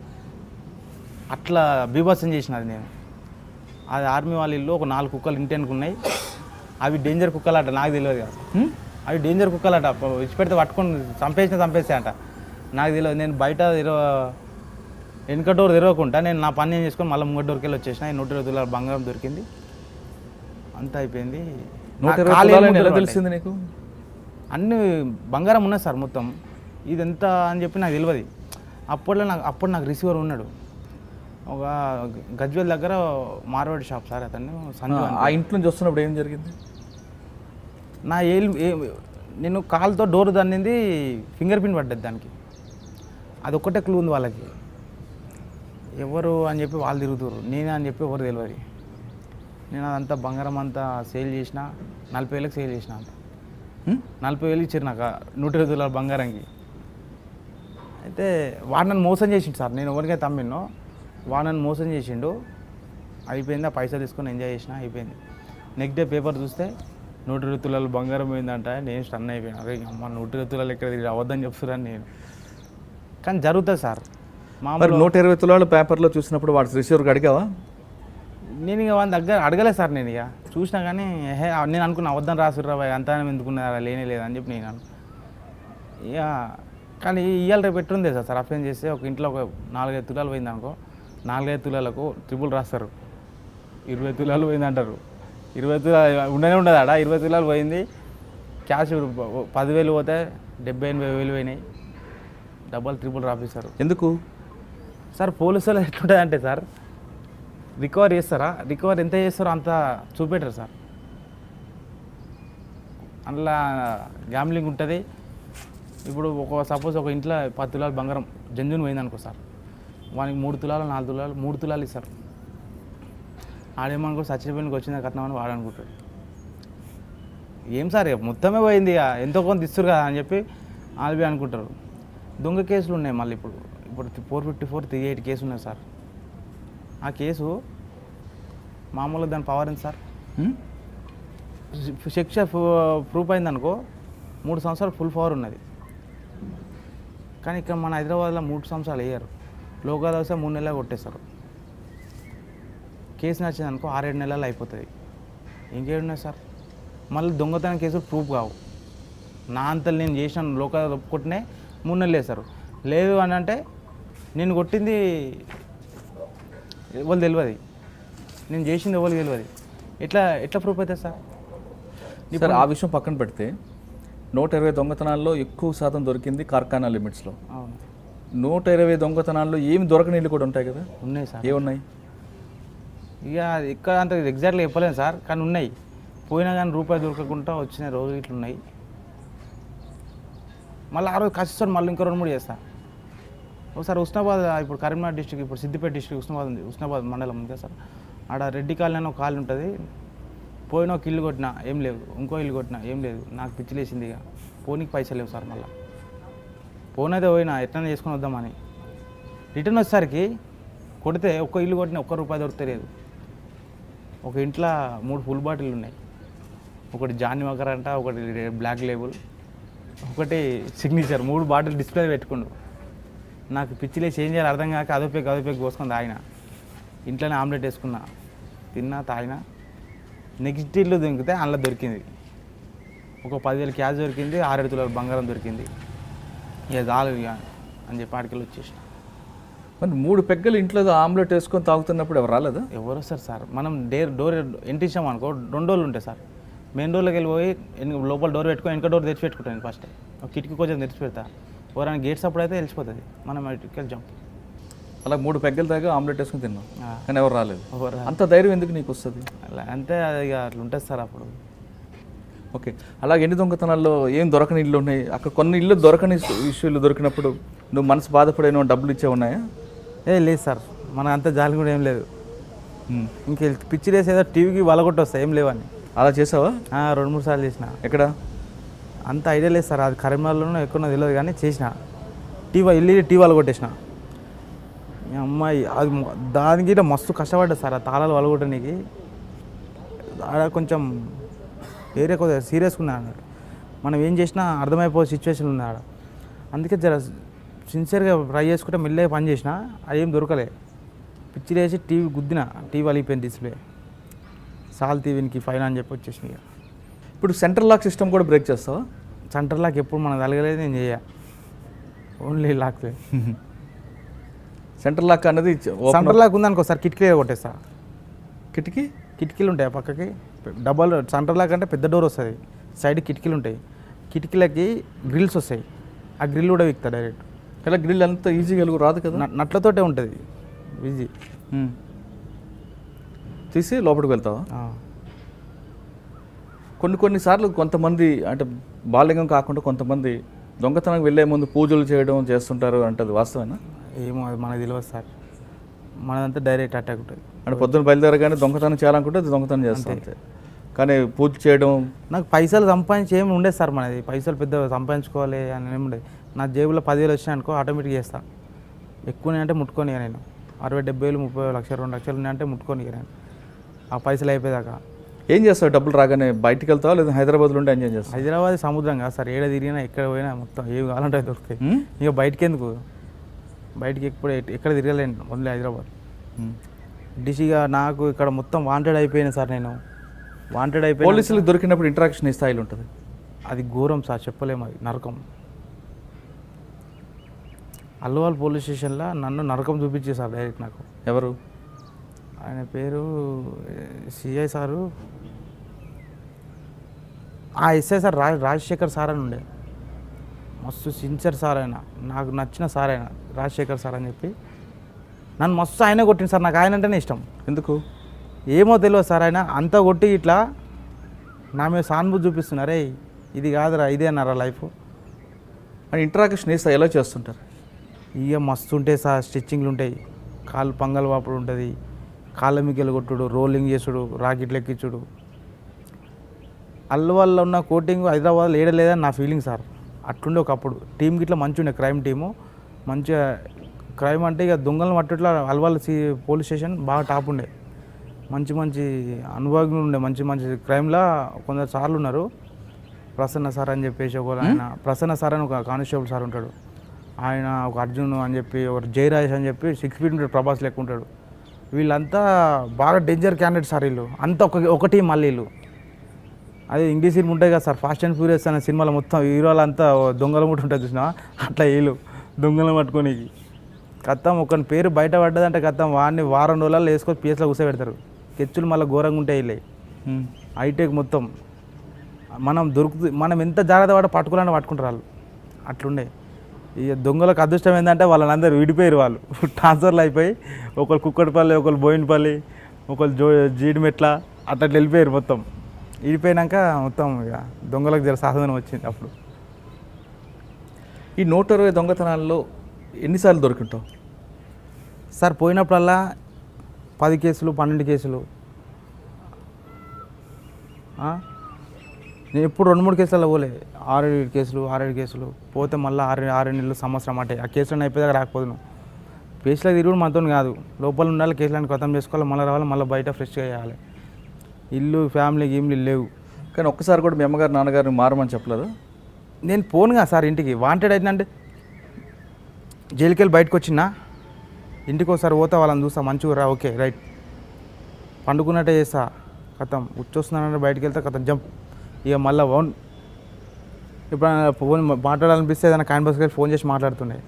అట్లా బీభత్సం చేసిన అది నేను. అది ఆర్మీ వాళ్ళ ఇల్లు. ఒక 4 కుక్కలు ఇంటెన్కు ఉన్నాయి. అవి డేంజర్ కుక్కలు అట, నాకు తెలియదు కదా. అవి డేంజర్ కుక్కలు అట, ఇచ్చిపెడితే పట్టుకొని చంపేస్తే అంట, నాకు తెలియదు. నేను బయట వెనక డోర్ తెరవకుండా నేను నా పని నేను చేసుకొని మళ్ళీ ముంగ డోర్కి వెళ్ళి వచ్చేసిన. 120 తులాల బంగారం దొరికింది, అంతా అయిపోయింది. 120 తులాలు ఎలా తెలిసింది నీకు? అన్ని బంగారం ఉన్నాయి సార్ మొత్తం. ఇది ఎంత అని చెప్పి నాకు తెలియదు. అప్పుడు నాకు రిసీవర్ ఉన్నాడు, ఒక గజ్వేల్ దగ్గర మార్వాడి షాప్ సార్ అతను సంజు అని. ఆ ఇంట్లో నుంచి వస్తున్నప్పుడు ఏం జరిగింది? నా నేను కాలుతో డోర్ దన్నింది, ఫింగర్ ప్రింట్ పడ్డది దానికి. అదొక్కటే క్లూ ఉంది వాళ్ళకి, ఎవరు అని చెప్పి వాళ్ళు తిరుగుతారు, నేనే అని చెప్పి ఎవరు తెలియదు. నేను అదంతా బంగారం అంతా సేల్ చేసిన, 40,000కి సేల్ చేసిన. అంత 40,000 ఇచ్చారు నాకు 120 తులాల బంగారంకి. అయితే వాడు నన్ను మోసం చేసిండు సార్, నేను ఎవరికైతే అమ్మినో వాడు నన్ను మోసం చేసిండు. అయిపోయింది, ఆ పైసలు తీసుకొని ఎంజాయ్ చేసిన, అయిపోయింది. నెక్స్ట్ డే పేపర్ చూస్తే 120 తులాలు బంగారం పోయిందంట. నేను స్టన్ అయిపోయాను, అరే అమ్మ 120 తులాలు ఎక్కడ అవద్దని చెప్తున్నాను నేను. కానీ జరుగుతుంది సార్ మరి 120 తులాలు పేపర్లో చూసినప్పుడు వాడు రిసీవర్కి అడిగావా? నేను ఇక వాళ్ళ దగ్గర అడగలేదు సార్. నేను ఇక చూసినా కానీ నేను అనుకున్నా అవద్దని రాసుర్రా అంతా ఎందుకున్నారా, లేనే లేదని చెప్పి నేను ఇక. కానీ ఇవాళ రేపు ఎట్లుంది సార్, అఫెన్స్ చేస్తే ఒక ఇంట్లో ఒక 4-5 తులాలు పోయింది అనుకో, 4-5 తులాలకు ట్రిపుల్ రాస్తారు. 20 తులాలు పోయింది అంటారు. 20 తులాలు ఉండనే ఉండదు ఆడ. 20 తులాలు పోయింది, క్యాష్ 10,000 పోతే 70,000-80,000 పోయినాయి. డబ్బులు ట్రిపుల్ రాపిస్తారు. ఎందుకు సార్ పోలీసులు ఎట్లుంటుంది అంటే సార్, రికవర్ చేస్తారా, రికవర్ ఎంత చేస్తారో అంత చూపెట్టరు సార్. అందులో గ్యామ్లింగ్ ఉంటుంది. ఇప్పుడు సపోజ్ ఒక ఇంట్లో 10 తులాలు బంగారం జంజుని పోయింది అనుకో సార్, వానికి 3 తులాలు 4 తులాలు 3 తులాలు ఇస్తారు. ఆడేమనుకో సచ్చిపోయినకి వచ్చిందా కట్నం వాడు అనుకుంటాడు. ఏం సార్ మొత్తమే పోయింది, ఇక ఎంతో కొంత ఇస్తారు కదా అని చెప్పి ఆల్బీ అనుకుంటారు. దొంగ కేసులు ఉన్నాయి మళ్ళీ ఇప్పుడు 454, 38 కేసు ఉన్నాయి సార్. ఆ కేసు మామూలుగా దాని పవర్ ఎంత సార్, శిక్ష ప్రూఫ్ అయిందనుకో 3 సంవత్సరాలు ఫుల్ పవర్ ఉన్నది. కానీ ఇక్కడ మన హైదరాబాద్లో 3 సంవత్సరాలు వేయరు, లోకల్ వస్తే 3 నెలలు కొట్టేస్తారు. కేసు నచ్చింది అనుకో 6-7 నెలలు అయిపోతుంది. ఇంకేమున్నాయి సార్, మళ్ళీ దొంగతనం కేసులు ప్రూఫ్ కావు. నా అంతలు నేను చేసిన లోకల్ ఒప్పుకుంటేనే 3 నెలలు వేస్తారు. లేదు అని అంటే నేను కొట్టింది ఎవరు తెలియదు, నేను చేసింది ఎవరు తెలియదు, ఎట్లా ప్రూఫ్ అవుతుంది సార్? సార్ ఆ విషయం పక్కన పెడితే 120 దొంగతనాల్లో ఎక్కువ శాతం దొరికింది కార్ఖానా లిమిట్స్లో. అవును, 120 దొంగతనాల్లో ఏమి దొరకని ఇల్లు కూడా ఉంటాయి కదా, ఉన్నాయి సార్. ఏమున్నాయి? ఇక ఇక్కడ అంత ఎగ్జాక్ట్గా చెప్పలేను సార్, కానీ ఉన్నాయి. పోయినా కానీ రూపాయి దొరకకుండా వచ్చిన రోజు ఇట్లా ఉన్నాయి. మళ్ళీ ఆ రోజు కష్టం మళ్ళీ ఇంకో 2-3 చేస్తా. ఒకసారి ఉస్నాబాద్, ఇప్పుడు కరీంనగర్ డిస్ట్రిక్ట్, ఇప్పుడు సిద్దిపేట డిస్ట్రిక్ట్ ఉస్నాబాద్ ఉంది, ఉస్నాబాద్ మండలం ఉంది కదా సార్. ఆడ రెడ్డి కాలనీ అని ఒక కాలనీ ఉంటుంది. పోయిన ఒక ఇల్లు కొట్టినా ఏం లేవు, ఇంకో ఇల్లు కొట్టినా ఏం లేదు. నాకు పిచ్చిలేసింది, ఇక పోనీకి పైసలు లేవు సార్. మళ్ళీ పోనైతే పోయినా ఎట్లనే చేసుకొని వద్దామని. రిటర్న్ వచ్చేసరికి కొడితే ఒక్క ఇల్లు కొట్టినా ₹1 దొరకలేదు. ఒక ఇంట్లో 3 ఫుల్ బాటిల్ ఉన్నాయి, ఒకటి జానీ వాకర్ అంట, ఒకటి బ్లాక్ లేబుల్, ఒకటి సిగ్నేచర్. 3 బాటిల్ డిస్ప్లే పెట్టుకుండు. నాకు పిచ్చిలేసి ఏం చేయాలి అర్థం కాక అదోపేకి కోసుకొని తాగిన. ఇంట్లోనే ఆమ్లెట్ వేసుకున్నా, తిన్నా, తాగిన. నెక్స్ట్ ఇల్లు దొరికితే అందులో దొరికింది ఒక 10,000 క్యాష్ దొరికింది, 6-7 తులాల బంగారం దొరికింది. ఇక చాలు ఇక అని చెప్పి ఆడికెళ్ళి వచ్చేసిన. మరి 3 పెగ్గలు ఇంట్లో ఆమ్లెట్ వేసుకొని తాగుతున్నప్పుడు ఎవరు రాలేదా? ఎవరు వస్తారు సార్? మనం డోర్ ఎంట్రీ ఇచ్చాం అనుకో 2 డోర్లు ఉంటాయి సార్. మెయిన్ డోర్లోకి వెళ్ళిపోయి లోపల డోర్ పెట్టుకొని వెనక డోర్ తెరిచి పెట్టుకుంటాను. ఫస్ట్ ఒక కిటికీ కొంచెం తెరిచి పెడతా, ఎవరైనా గేట్స్ అప్పుడు అయితే తెలిసిపోతుంది, మనం ఇటుకెళ్ళి జంప్. అలా 3 పెగ్గలు దాకా ఆమ్లెట్ వేసుకొని తిన్నాం, కానీ ఎవరు రాలేదు. ఎవరు అంత ధైర్యం ఎందుకు నీకు వస్తుంది? అలా అంతే, అది ఇక అట్లా ఉంటుంది సార్ అప్పుడు. ఓకే, అలాగే ఎన్ని దొంగతనాల్లో ఏం దొరకని ఇల్లు ఉన్నాయి? అక్కడ కొన్ని ఇల్లు దొరకని ఇష్యూలు దొరికినప్పుడు నువ్వు మనసు బాధపడేనో డబ్బులు ఇచ్చే ఉన్నాయా? లేదు సార్, మనకు అంత జాలి కూడా ఏం లేదు. ఇంక పిచ్చి లేసి ఏదో టీవీకి వలగొట్టి వస్తాయి, ఏం లేవని. అలా చేసావా? 2-3 సార్లు చేసిన. ఎక్కడ? అంత ఐడియా లేదు సార్, అది కరీంనగర్లోనూ ఎక్కడో తెలియదు కానీ చేసిన. టీవీ వలగొట్టేసిన. అమ్మాయి అది దానికి మస్తు కష్టపడ్డా సార్, ఆ తాళాలు వలగొట్టడానికి. ఆడ కొంచెం ఏరియా కొద్దిగా సీరియస్గా ఉన్నాయి అన్నట్టు. మనం ఏం చేసినా అర్థమైపోయే సిచ్యువేషన్ ఉంది ఆడ. అందుకే జర సిన్సియర్గా ట్రై చేసుకుంటే మెల్లగా పని చేసిన, అది ఏం దొరకలే. పిచ్చి లేసి టీవీ గుద్దిన, టీవీ అలిగిపోయింది డిస్ప్లే. సాల్ టీవీకి ఫైన్ అని చెప్పి వచ్చేసిన. ఇప్పుడు సెంట్రల్ లాక్ సిస్టమ్ కూడా బ్రేక్ చేస్తావా? సెంటర్ లాక్ ఎప్పుడు మనకు తగలేదు, నేను చేయ, ఓన్లీ లాక్లే. సెంట్రల్ లాక్ అనేది సెంటర్ లాక్ ఉందనుకో సార్, కిటికీ కొట్టేస్తా. కిటికీలు ఉంటాయి పక్కకి, డబల్ సెంటర్ లాక్ అంటే పెద్ద డోర్ వస్తుంది, సైడ్ కిటికీలు ఉంటాయి. కిటికీలకి గ్రిల్స్ వస్తాయి, ఆ గ్రిల్ కూడా విక్తా డైరెక్ట్. ఇలా గ్రిల్ అంత ఈజీగా వెలుగు రాదు కదా. నట్లతోటే ఉంటుంది ఈజీ. తీసి లోపలికి వెళ్తావా? కొన్నిసార్లు కొంతమంది అంటే బాలింగం కాకుండా కొంతమంది దొంగతనం వెళ్ళే ముందు పూజలు చేయడం చేస్తుంటారు అంటది వాస్తవేనా? ఏమో అది మనకు తెలియదు సార్, మనదంతా డైరెక్ట్ అటాక్ ఉంటుంది. అంటే పొద్దున్న బయలుదేరగానే దొంగతనం చేయాలనుకుంటే అది దొంగతనం చేస్తాం అంతే. కానీ పూజ చేయడం నాకు పైసలు సంపాదించి ఏమి ఉండేది సార్, మనది పైసలు పెద్ద సంపాదించుకోవాలి అని ఏమి ఉండేది. నా జేబులో 10,000 వచ్చినాయి అనుకో ఆటోమేటిక్ చేస్తాను. ఎక్కువనే అంటే ముట్టుకొని ఇక నేను 60,000, 70,000, 30,000, 1,00,000, 2,00,000 ఉన్నాయంటే ముట్టుకొని ఇక నేను ఆ పైసలు అయిపోయేదాకా. ఏం చేస్తావు? డబ్బులు రాగానే బయటికి వెళ్తావా లేదా హైదరాబాద్లో ఉండి ఎంజాయ్ చేస్తావు? హైదరాబాద్ సముద్రం కాదు సార్, ఏడ తిరిగినా ఎక్కడ పోయినా మొత్తం ఏవి కావాలంటే దొరుకుతాయి. ఇక బయటికి ఎందుకు, బయటికి ఎక్కడ తిరగలేను, ఓన్లీ హైదరాబాద్. డిసిగా నాకు ఇక్కడ మొత్తం వాంటెడ్ అయిపోయాను సార్, నేను వాంటెడ్ అయిపోయి. పోలీసులకు దొరికినప్పుడు ఇంటరాక్షన్ ఈ స్థాయిలో ఉంటుంది. అది ఘోరం సార్, చెప్పలేము, అది నరకం. అల్లువాల్ పోలీస్ స్టేషన్లో నన్ను నరకం చూపించే సార్ డైరెక్ట్. నాకు ఎవరు? ఆయన పేరు సిఐ సారు, ఆ ఎస్ఐ సార్ రాజశేఖర్ సార్ అని ఉండే, మస్తు సిన్సియర్ సార్ ఆయన, నాకు నచ్చిన సార్ ఆయన రాజశేఖర్ సార్ అని చెప్పి నన్ను మస్తు ఆయన కొట్టింది సార్. నాకు ఆయన అంటేనే ఇష్టం. ఎందుకు ఏమో తెలియదు సార్, ఆయన అంతా కొట్టి ఇట్లా నా మీద సానుభూతి చూపిస్తున్నారే, ఇది కాదురా ఇదే అన్నారా లైఫ్ అని. ఇంటరాక్షన్ వేస్తే ఎలా చేస్తుంటారు? ఇక మస్తు ఉంటాయి సార్, స్టిచ్చింగ్లు ఉంటాయి, కాళ్ళు పంగల్ వాపుడు ఉంటుంది, కాళ్ళ మిగ్గలు కొట్టుడు, రోలింగ్ చేసుడు, రాకెట్లు ఎక్కించుడు. అల్లువాల్లో ఉన్న కోటింగ్ హైదరాబాద్లో ఏడలేదని నా ఫీలింగ్ సార్. అట్లుండే ఒకప్పుడు టీం గిట్లా మంచిగా ఉండే, క్రైమ్ టీము మంచిగా. క్రైమ్ అంటే ఇక దొంగలను పట్టుట్లా అల్వాల్ పోలీస్ స్టేషన్ బాగా టాప్ ఉండే, మంచి మంచి అనుభవజ్ఞులు ఉండే, మంచి మంచి క్రైమ్లో కొందరు సార్లు ఉన్నారు. ప్రసన్న సార్ అని చెప్పేసి ఒక ఆయన, ప్రసన్న సార్ అని ఒక కానిస్టేబుల్ సార్ ఉంటాడు, ఆయన ఒక అర్జున్ అని చెప్పి, ఒక జయరాజేష్ అని చెప్పి 6 feet ఉంటాడు, ప్రభాస్ లెక్క ఉంటాడు. వీళ్ళంతా బాగా డేంజర్ క్యాండిడేట్ సార్ వీళ్ళు అంతా. ఒక టీం మళ్ళీ వీళ్ళు. అదే ఇంగ్లీష్ సినిమా ఉంటాయి కదా సార్, ఫాస్ట్ అండ్ ఫ్యూరియస్ అనే సినిమాలో మొత్తం హీరోలు అంతా దొంగలు ముట్టు ఉంటుంది చూసినా, అట్లా వీళ్ళు దొంగలు పట్టుకొని కత్తం ఒకని పేరు బయట పడ్డదంటే కత్తం వాడిని వారం రోజులలో వేసుకొని పిఎస్లో కూర్చోబెడతారు. కెచ్చులు మళ్ళీ ఘోరంగా ఉంటాయి వీళ్ళే, హైటెక్ మొత్తం. మనం ఎంత జాగ్రత్త పడ పట్టుకోవాలని పట్టుకుంటారు వాళ్ళు, అట్లుండే. ఇక దొంగలకు అదృష్టం ఏంటంటే వాళ్ళని అందరూ విడిపోయారు, వాళ్ళు ట్రాన్స్ఫర్లు అయిపోయి ఒకరు కుక్కటిపల్లి, ఒకరు బోయినపల్లి, ఒకరు జీడిమెట్ల అట్లా వెళ్ళిపోయారు. మొత్తం విడిపోయినాక మొత్తం ఇక దొంగలకు జర సాధనం వచ్చింది అప్పుడు. ఈ 120 దొంగతనాల్లో ఎన్నిసార్లు దొరికింటావు సార్? పోయినప్పుడల్లా 10 కేసులు, 12 కేసులు. నేను ఎప్పుడు 2-3 కేసులలో పోలే, 6-7 కేసులు, 6-7 కేసులు పోతే మళ్ళీ 6 నెలలు, సంవత్సరం అంటే ఆ కేసులను అయిపోయాక రాకపోదును. కేసులకు తిరుగుడు మనతో కాదు, లోపల ఉండాలి, కేసులను ఖతం చేసుకోవాలి, మళ్ళీ రావాలి, మళ్ళీ బయట ఫ్రెష్గా చేయాలి. ఇల్లు ఫ్యామిలీ గేమ్లు లేవు. కానీ ఒక్కసారి కూడా మీ అమ్మగారు నాన్నగారిని మారమని చెప్పలేదు? నేను పోనుగా సార్ ఇంటికి. వాంటెడ్ అయినంటే జైలుకి వెళ్ళి బయటకు వచ్చినా ఇంటికి ఒకసారి పోతా, వాళ్ళని చూస్తా, మంచిగా రా, ఓకే రైట్, పండుకున్నట్టే చేస్తా, కథం ఉచ్చొస్తున్నానంటే బయటకు వెళ్తా, కథం జంప్. ఇక మళ్ళీ ఇప్పుడు ఫోన్ మాట్లాడాలనిపిస్తే ఏదైనా క్యాన్వాస్కి వెళ్ళి ఫోన్ చేసి మాట్లాడుతుండే,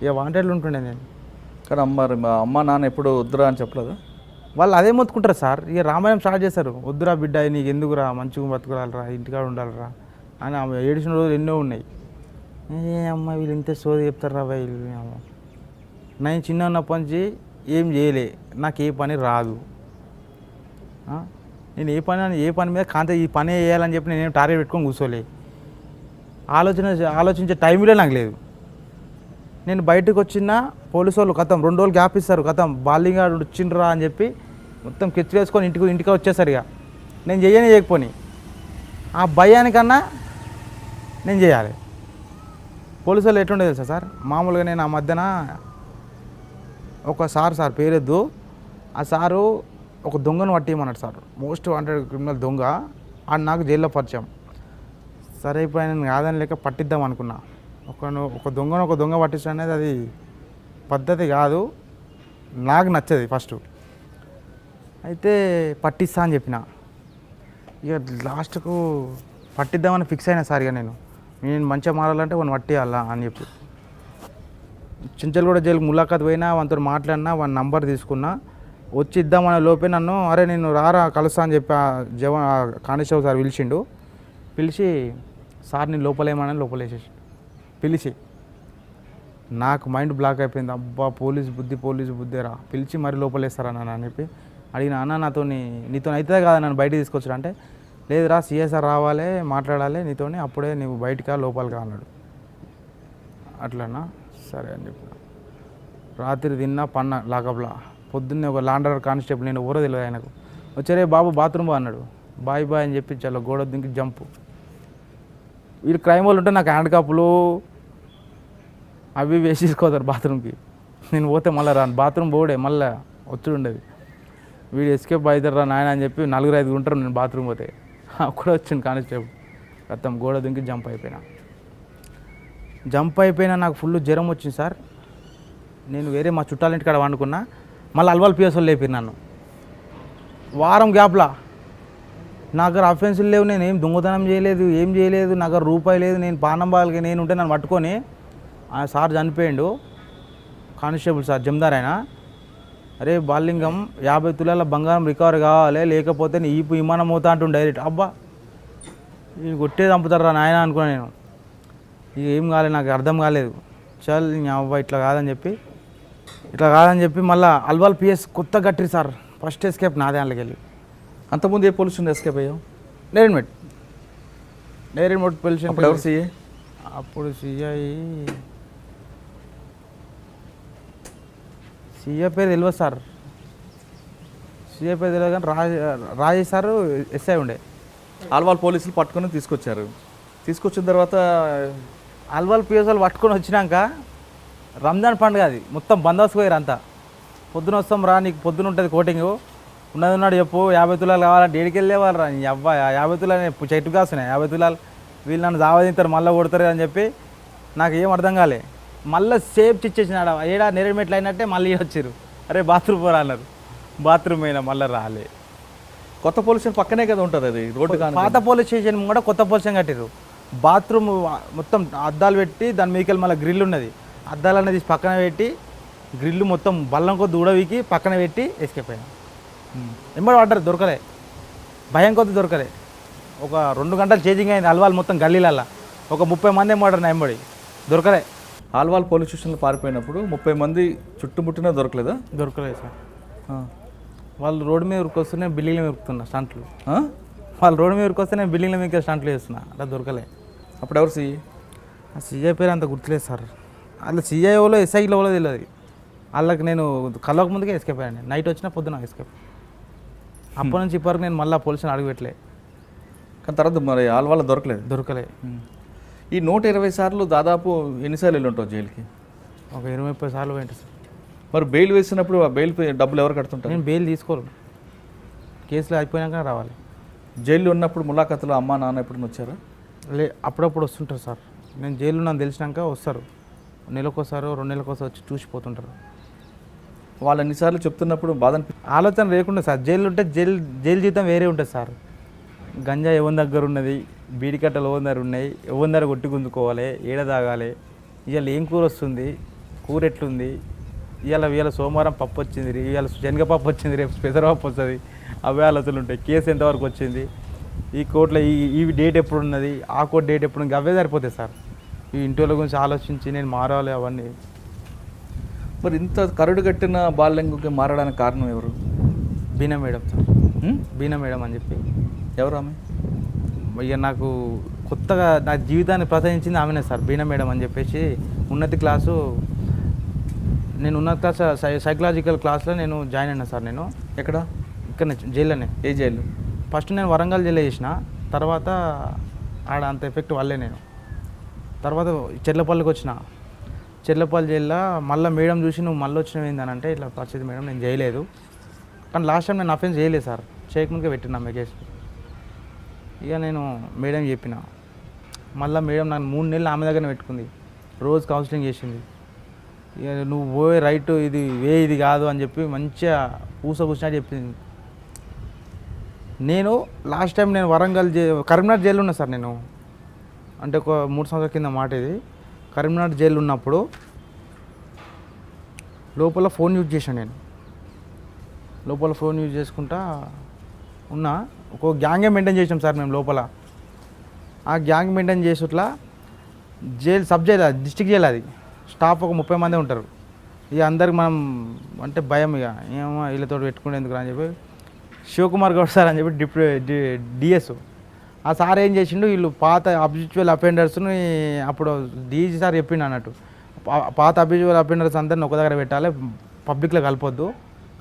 ఇక వాంటెడ్లు ఉంటుండే నేను. కానీ అమ్మ నాన్న ఎప్పుడు వద్దురా అని చెప్పలేదు? వాళ్ళు అదే మొత్తుకుంటారు సార్. ఇక రామాయణం స్టార్ట్ చేస్తారు, వద్దురా బిడ్డ నీకు ఎందుకురా, మంచిగా బతుకురాలరా, ఇంటికాడ ఉండాలరా అని. ఆమె ఏడిచిన రోజులు ఎన్నో ఉన్నాయి. ఏ అమ్మ వీళ్ళు ఇంత సోది చెప్తారా వీళ్ళు. నేను చిన్న ఉన్నప్పటి నుంచి ఏం చేయలే, నాకు ఏ పని రాదు. నేను ఏ పని మీద కాంత ఈ పని చేయాలని చెప్పి నేనేం టార్గెట్ పెట్టుకొని కూర్చోలే. ఆలోచించే టైంలో నాకు లేదు. నేను బయటకు వచ్చిన పోలీసు వాళ్ళు కథం 2 రోజులు గ్యాప్ ఇస్తారు, కథం బాలింగ్ ఆడు వచ్చిండ్రా అని చెప్పి మొత్తం కెచ్చి వేసుకొని ఇంటికి వచ్చేసరి. ఇక నేను చేయకపోని ఆ భయానికన్నా నేను చేయాలి. పోలీసు వాళ్ళు ఎట్లుండే తెలుసా సార్? మామూలుగా నేను ఆ మధ్యన ఒక సార్ పేరెద్దు, ఆ సారు ఒక దొంగను పట్టియమన్నాడు సార్, మోస్ట్ వాంటెడ్ క్రిమినల్ దొంగ. ఆడు నాకు జైల్లో పరిచయం. సరే ఇప్పుడు ఆయన కాదని లేక పట్టిద్దాం అనుకున్నా. ఒక దొంగ పట్టించడం అనేది అది పద్ధతి కాదు, నాకు నచ్చది ఫస్ట్. అయితే పట్టిస్తా అని చెప్పిన. ఇక లాస్ట్కు పట్టిద్దామని ఫిక్స్ అయినా సార్. ఇక నేను మంచిగా మారాలంటే వాడిని పట్టియాలా అని చెప్పి చించలగూడ జైలుకి ములాఖాత్ పోయినా, వానితో మాట్లాడినా, వాని నంబర్ తీసుకున్నా, వచ్చి ఇద్దామనే లోపే నన్ను అరే నేను రారా కలుస్తా అని చెప్పి కానిస్టేబుల్ సార్ పిలిచి సార్ని లోపలేమని లోపలేసేసి పిలిచి నాకు మైండ్ బ్లాక్ అయిపోయింది. అబ్బా పోలీసు బుద్ధిరా పిలిచి మరీ లోపలేస్తారా నాన్న అని చెప్పి అడిగిన. అన్న నీతో అవుతుంది కదా నన్ను బయటికి తీసుకొచ్చాడు అంటే, లేదురా సిఎస్ఆర్ రావాలి మాట్లాడాలి నీతోని, అప్పుడే నువ్వు బయటకా లోపలికా అన్నాడు. అట్లనా సరే అని చెప్పిన. రాత్రి తిన్నా పన్నా లాకప్లా. పొద్దున్నే ఒక లాండర్ కానిస్టేబుల్, నేను ఎవరో తెలియదు ఆయనకు, వచ్చారే బాబు బాత్రూమ్ అన్నాడు. బాయ్ అని చెప్పి చాలా గోడ దింకి జంపు. వీళ్ళు క్రైమ్ వాళ్ళు ఉంటే నాకు హ్యాండ్ కప్పులు అవి వేసి తీసుకోతారు బాత్రూమ్కి. నేను పోతే మళ్ళీ రాను, బాత్రూమ్ పోడే మళ్ళీ వచ్చుడు ఉండేది. వీడు ఎస్కేప్ అవుతారా నాయన అని చెప్పి 4-5 ఉంటారు నేను బాత్రూమ్ పోతే. అక్కడ వచ్చింది కానిస్టేబుల్, మొత్తం గోడ దింకి జంప్ అయిపోయినా. నాకు ఫుల్ జ్వరం వచ్చింది సార్. నేను వేరే మా చుట్టాలింటి కాడ వండుకున్నా. మళ్ళీ అల్వాల్ పిఎస్ఓ లేపి నన్ను వారం గ్యాప్లా. నా దగ్గర అఫెన్సులు లేవు, నేను ఏం దొంగతనం చేయలేదు, ఏం చేయలేదు, నా దగ్గర రూపాయి లేదు. నేను పానం బాలకి నేను ఉంటే నన్ను పట్టుకొని ఆ సార్ చనిపోయిండు, కానిస్టేబుల్ సార్ జమదార్ ఆయన. అరే బాలింగం 50 తులాల బంగారం రికవర్ కావాలి, లేకపోతే నీ ఈపు విమానం అవుతా అంటుండు డైరెక్ట్. అబ్బా ఇది కొట్టే చంపుతారా నాయన అనుకున్నా నేను. ఇక ఏం కాలేదు, నాకు అర్థం కాలేదు. చల్ అవ్వ ఇట్లా కాదని చెప్పి మళ్ళీ అల్వాల్ పిఎస్ కొత్త కట్టిరి సార్. ఫస్ట్ ఎస్కేప్ నాదే అందులోకి వెళ్ళి. అంతకుముందు ఏ పోలీస్ స్టేషన్ ఎస్కేప్ అయ్యావు? నేరేడ్మెట్ పొల్యూషన్. అప్పుడు ఎవరు సిఏ? అప్పుడు సిఐ పేరు తెలియదు సార్. సిఐ పేరు తెలియదు కానీ రాజేష్ సార్ ఎస్ఐ ఉండే. ఆల్వాల్ పోలీసులు పట్టుకొని తీసుకొచ్చిన తర్వాత అల్వాల్ పిఎస్ వాళ్ళు పట్టుకొని వచ్చినాక రంజాన్ పండుగ అది, మొత్తం బందోబస్తు పోయారు అంతా. పొద్దున వస్తాం రా, నీకు పొద్దున ఉంటుంది కోటింగ్, ఉన్నాడు చెప్పు 50 తులాలు కావాలంటే ఏడికి వెళ్ళేవాళ్ళు రా. నీ అబ్బా 50 తులాలు చెట్టు కాస్తున్నాయి 50 తులాలు, వీళ్ళు నన్ను దావదింటారు మళ్ళీ కొడతారు అని చెప్పి నాకు ఏం అర్థం కాలే. మళ్ళీ సేఫ్ ఇచ్చేసినాడు. ఏడా నేరేడ్మెట్లు అయినట్టే మళ్ళీ వచ్చారు. అరే బాత్రూమ్ పోరా అన్నారు. బాత్రూమ్ అయినా మళ్ళీ రాలే. కొత్త పోలీస్ స్టేషన్ పక్కనే కదా ఉంటుంది అది రోడ్డు. పాత పోలీస్ స్టేషన్ కూడా కొత్త పోలీస్ స్టేషన్ కట్టారు. బాత్రూమ్ మొత్తం అద్దాలు పెట్టి దాని మీదకి మళ్ళీ గ్రిల్ ఉన్నది, అద్దాలు అనేది పక్కన పెట్టి గ్రిల్ మొత్తం బల్లం కొద్ది ఉడవికి పక్కన పెట్టి ఎస్కేప్ అయినా. ఎంబడి పడ్డారు, దొరకలే, భయం కొద్ది దొరకలే. ఒక 2 గంటలు చేంజింగ్ అయింది అల్వాల్ మొత్తం గల్లీలల్లా. ఒక 30 మంది ఎంబడి నా ఎంబడి దొరకలే. ఆల్వాల్ పోలీస్ స్టేషన్లో పారిపోయినప్పుడు 30 మంది చుట్టుముట్టినా దొరకలేదా? దొరకలేదు సార్. వాళ్ళు రోడ్డు మీద ఉరికొస్తే నేను బిల్డింగ్ల మీద ఉరుకుతున్నా స్టంట్లు. వాళ్ళు రోడ్డు మీద ఉరికొస్తే నేను బిల్డింగ్ల మీద స్టంట్లు చేస్తున్నా, అలా దొరకలే. అప్పుడు ఎవరు సిఐ? సిఐ పేరు అంత గుర్తులేదు సార్. అలా సిఐఓలో ఎస్ఐలో తెలియదు. వాళ్ళకి నేను కళ్ళకు ముందుకే ఎస్కేప్ అయ్యాను. నైట్ వచ్చినా పొద్దున ఎస్కేప్. అప్పటి నుంచి ఇప్పటివరకు నేను మళ్ళీ పోలీసుని అడుగుపెట్టలే. కానీ తర్వాత మరి ఆల్వాల్ దొరకలే. ఈ 120 సార్లు దాదాపు ఎన్నిసార్లు వెళ్ళి ఉంటావు జైలుకి? ఒక 20-30 సార్లు పోయింది సార్. మరి బెయిల్ వేసినప్పుడు ఆ బెయిల్ డబ్బులు ఎవరు కడుతుంటారు? నేను బెయిల్ తీసుకోరు, కేసులు అయిపోయినాక రావాలి. జైల్లో ఉన్నప్పుడు ములాఖాతులో అమ్మా నాన్న ఎప్పుడు వచ్చారా? అప్పుడప్పుడు వస్తుంటారు సార్. నేను జైలు నన్ను తెలిసినాక వస్తారు. నెలకోసారో 2 నెలలకోసారి వచ్చి చూసిపోతుంటారు. వాళ్ళు ఎన్నిసార్లు చెప్తున్నప్పుడు బాధ ఆలోచన లేకుండా సార్. జైలు ఉంటే జైలు జీతం వేరే ఉంటుంది సార్. గంజా ఎవరి దగ్గర ఉన్నది, బీడి కట్టలు ఎవరి దగ్గర ఉన్నాయి, ఎవరి దగ్గర కొట్టి గుంజుకోవాలి, ఏడ తాగాలి, ఇవాళ ఏం కూర వస్తుంది, కూర ఎట్లుంది, ఇవాళ సోమవారం పప్పు వచ్చింది, ఇవాళ శనగపప్పు వచ్చింది, రేపు పెసరపప్పు వస్తుంది, అవే ఆలోచనలు ఉంటాయి. కేసు ఎంతవరకు వచ్చింది, ఈ కోర్టులో ఈ డేట్ ఎప్పుడు ఉన్నది, ఆ కోర్టు డేట్ ఎప్పుడు ఉంది, అవే సరిపోతాయి సార్. ఈ ఇంటి వాళ్ళ గురించి ఆలోచించి నేను మారాలి అవన్నీ. మరి ఇంత కరుడు కట్టిన బాల్యంగుకి మారడానికి కారణం ఎవరు? బీనా మేడం సార్. బీనా మేడం అని చెప్పి. ఎవరు ఆమె? ఇక నాకు కొత్తగా నా జీవితాన్ని ప్రసరించింది ఆమెనే సార్, బీనా మేడం అని చెప్పేసి. నేను ఉన్నత క్లాస్ సైకలాజికల్ క్లాస్లో నేను జాయిన్ అయినా సార్. నేను ఎక్కడ? ఇక్కడ జైల్లోనే. ఏ జైలు? ఫస్ట్ నేను వరంగల్ జైల్లో చేసిన, తర్వాత ఆడ అంత ఎఫెక్ట్ వల్లే నేను తర్వాత చెర్లపల్లికి వచ్చిన. చెర్లపల్లి జైల్లో మళ్ళీ మేడం చూసి నువ్వు మళ్ళీ వచ్చినవి ఏంటంటే ఇట్లా పరిస్థితి మేడం, నేను చేయలేదు. కానీ లాస్ట్ టైం నేను అఫెన్స్ చేయలేదు సార్, చేయకముందుకే పెట్టినా మీ కేసు. ఇక నేను మేడం చెప్పిన, మళ్ళీ మేడం నాకు 3 నెలలు ఆమె దగ్గరనే పెట్టుకుంది, రోజు కౌన్సిలింగ్ చేసింది. ఇక నువ్వు పోయే రైట్ ఇది కాదు అని చెప్పి మంచిగా కూర్చొని చెప్పింది. నేను లాస్ట్ టైం నేను వరంగల్ కరీంనగర్ జైలు ఉన్నా సార్. నేను అంటే ఒక 3 సంవత్సరాల కింద మాట ఇది. కరీంనగర్ జైలు ఉన్నప్పుడు లోపల ఫోన్ యూజ్ చేశాను నేను. లోపల ఫోన్ యూజ్ చేసుకుంటా ఉన్నా. ఒక గ్యాంగే మెయింటైన్ చేసాం సార్ మేము లోపల. ఆ గ్యాంగ్ మెయింటైన్ చేసేట్లా జైలు సబ్ జైలు, అది డిస్ట్రిక్ట్ జైలు, అది స్టాఫ్ ఒక 30 మంది ఉంటారు. ఇక అందరికి మనం అంటే భయం, ఇక ఏమో వీళ్ళతో పెట్టుకునేందుకు అని చెప్పి శివకుమార్ గౌడ్ సార్ అని చెప్పి డిఎస్ ఆ సార్ ఏం చేసిండు, వీళ్ళు పాత అబ్జెక్చువల్ అఫెండర్స్ని అప్పుడు డీజీ సార్ చెప్పిండు అన్నట్టు, పాత అబ్జెక్చువల్ అఫెండర్స్ అందరిని ఒక దగ్గర పెట్టాలి, పబ్లిక్లో కలపొద్దు,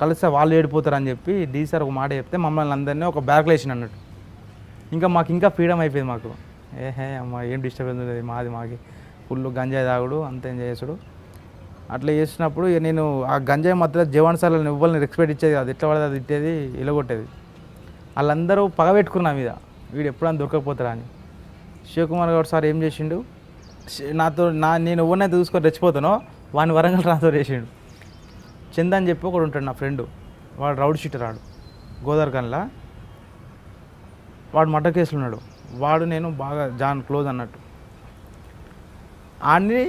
కలిస్తే వాళ్ళు ఏడిపోతారు అని చెప్పి డీజీ సార్ ఒక మాట చెప్తే మమ్మల్ని అందరినీ ఒక బ్యాగ్లో వేసిండు అన్నట్టు. ఇంకా మాకు ఇంకా ఫ్రీడమ్ అయిపోయింది మాకు. అమ్మ ఏం డిస్టర్బెన్స్ లేదు, మాకి ఫుల్ గంజాయి తాగుడు అంత ఎంజాయ్ చేసుడు. అట్లా చేసినప్పుడు ఇక నేను ఆ గంజాయి మధ్యలో జవాన్ సార్లు ఇవ్వాలని రెస్పెక్ట్ ఇచ్చేది కాదు, ఎట్లా పడితే అది తిట్టేది, ఇలగొట్టేది. వాళ్ళందరూ పగబెట్టుకున్నా మీద వీడు ఎప్పుడైనా దొరకకపోతారా అని. శివకుమార్ గౌడ్ సార్ ఏం చేసిండు, నేను ఎవరినైతే చూసుకొని రెచ్చిపోతానో వాడిని వరంగల్ ట్రాన్స్ఫర్ చేసిండు. చంద్ అని చెప్పి ఒకడు ఉంటాడు నా ఫ్రెండ్, వాడు రౌడ్ షీటర్, రాడు గోదావరిఖన్లా, వాడు మర్డర్ కేసులు ఉన్నాడు. వాడు నేను బాగా జాన్ క్లోజ్ అన్నట్టు. ఆడిని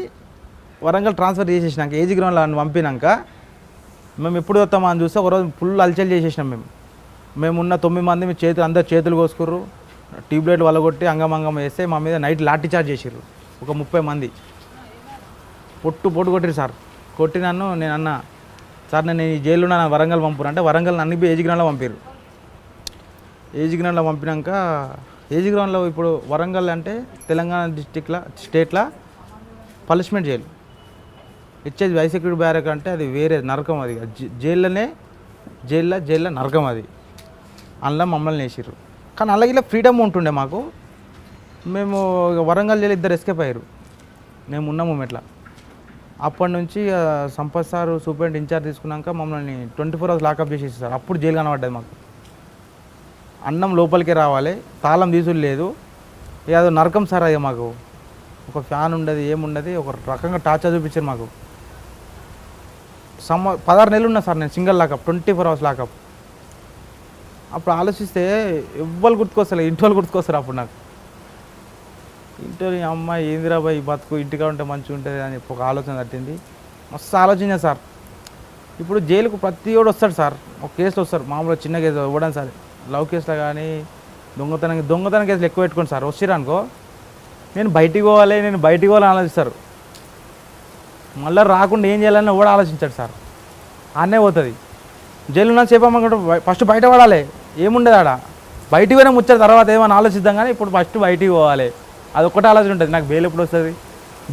వరంగల్ ట్రాన్స్ఫర్ చేసేసినాక ఏజీ గ్రౌండ్లో ఆయన పంపినాక మేము ఎప్పుడు వస్తామా అని చూస్తే ఒకరోజు ఫుల్ అల్చల్ చేసేసినాం. మేమున్న 9 మంది మీ అందరు చేతులు కోసుకుర్రు, ట్యూబ్లైట్ వలగొట్టి అంగమంగం వేస్తే మా మీద నైట్ లాఠీ చార్జ్ చేసిర్రు. ఒక 30 మంది పొట్టు కొట్టిరు సార్. కొట్టి నేను అన్న సార్ నేను ఈ జైల్లో నా వరంగల్ పంపురు అంటే వరంగల్ అన్ని ఏజీ గ్రౌండ్లో పంపారు. ఏజీ గ్రౌండ్లో పంపినాక ఏజీ గ్రౌండ్లో ఇప్పుడు వరంగల్ అంటే తెలంగాణ స్టేట్లో పనిష్మెంట్ జైలు ఇచ్చేది హై సెక్యూరిటీ బ్యారక్ అంటే అది వేరే నరకం, అది జైల్లో నరకం అది. అందులో మమ్మల్ని వేసిర్రు. కానీ అలాగే ఇలా ఫ్రీడమ్ ఉంటుండే మాకు. మేము వరంగల్ జైలు ఇద్దరు ఎస్కేప్ అయ్యారు, మేము ఉన్నాము ఎట్లా. అప్పటి నుంచి సంపత్ సార్ సూపరింటెండెంట్ ఇన్ఛార్జ్ తీసుకున్నాక మమ్మల్ని 24 hours లాకప్ చేసేసి సార్. అప్పుడు జైలు కనబడ్డది మాకు. అన్నం లోపలికే రావాలి, తాళం తీసుడు లేదు, ఏదో నరకం సార్. అది మాకు ఒక ఫ్యాన్ ఉండదు, ఏముండదు, ఒక రకంగా టార్చర్ చూపించారు మాకు. 16 నెలలు ఉన్నా సార్ నేను సింగిల్ లాకప్, 24 hours లాకప్. అప్పుడు ఆలోచిస్తే ఎవ్వరు గుర్తుకొస్తారు, ఇంటి వాళ్ళు గుర్తుకొస్తారు. అప్పుడు నాకు ఇంట్లో అమ్మాయి ఏందిరా బాయ్ బతుకు, ఇంటిగా ఉంటే మంచిగా ఉంటుంది అని చెప్పి ఒక ఆలోచన తట్టింది. మస్తు ఆలోచించాను సార్. ఇప్పుడు జైలుకు ప్రతి ఒడు వస్తాడు సార్, ఒక కేసులో వస్తారు, మామూలుగా చిన్న కేసు ఇవ్వడం సార్, లవ్ కేసులో కానీ దొంగతనం కేసులు ఎక్కువ పెట్టుకోండి సార్. వచ్చిర్రు అనుకో నేను బయటికి పోవాలని ఆలోచిస్తారు. మళ్ళీ రాకుండా ఏం చేయాలని కూడా ఆలోచించాడు సార్. ఆడనే పోతుంది. జైలు ఉన్న చేపమ్మకుంటే ఫస్ట్ బయట పడాలి, ఏముండదు ఆడ. బయటికి పోయినా ముచ్చారు, తర్వాత ఏమైనా ఆలోచిద్దాం. కానీ ఇప్పుడు ఫస్ట్ బయటికి పోవాలి, అది ఒక్కటే ఆలోచన ఉంటుంది. నాకు బెయిల్ ఎప్పుడు వస్తుంది,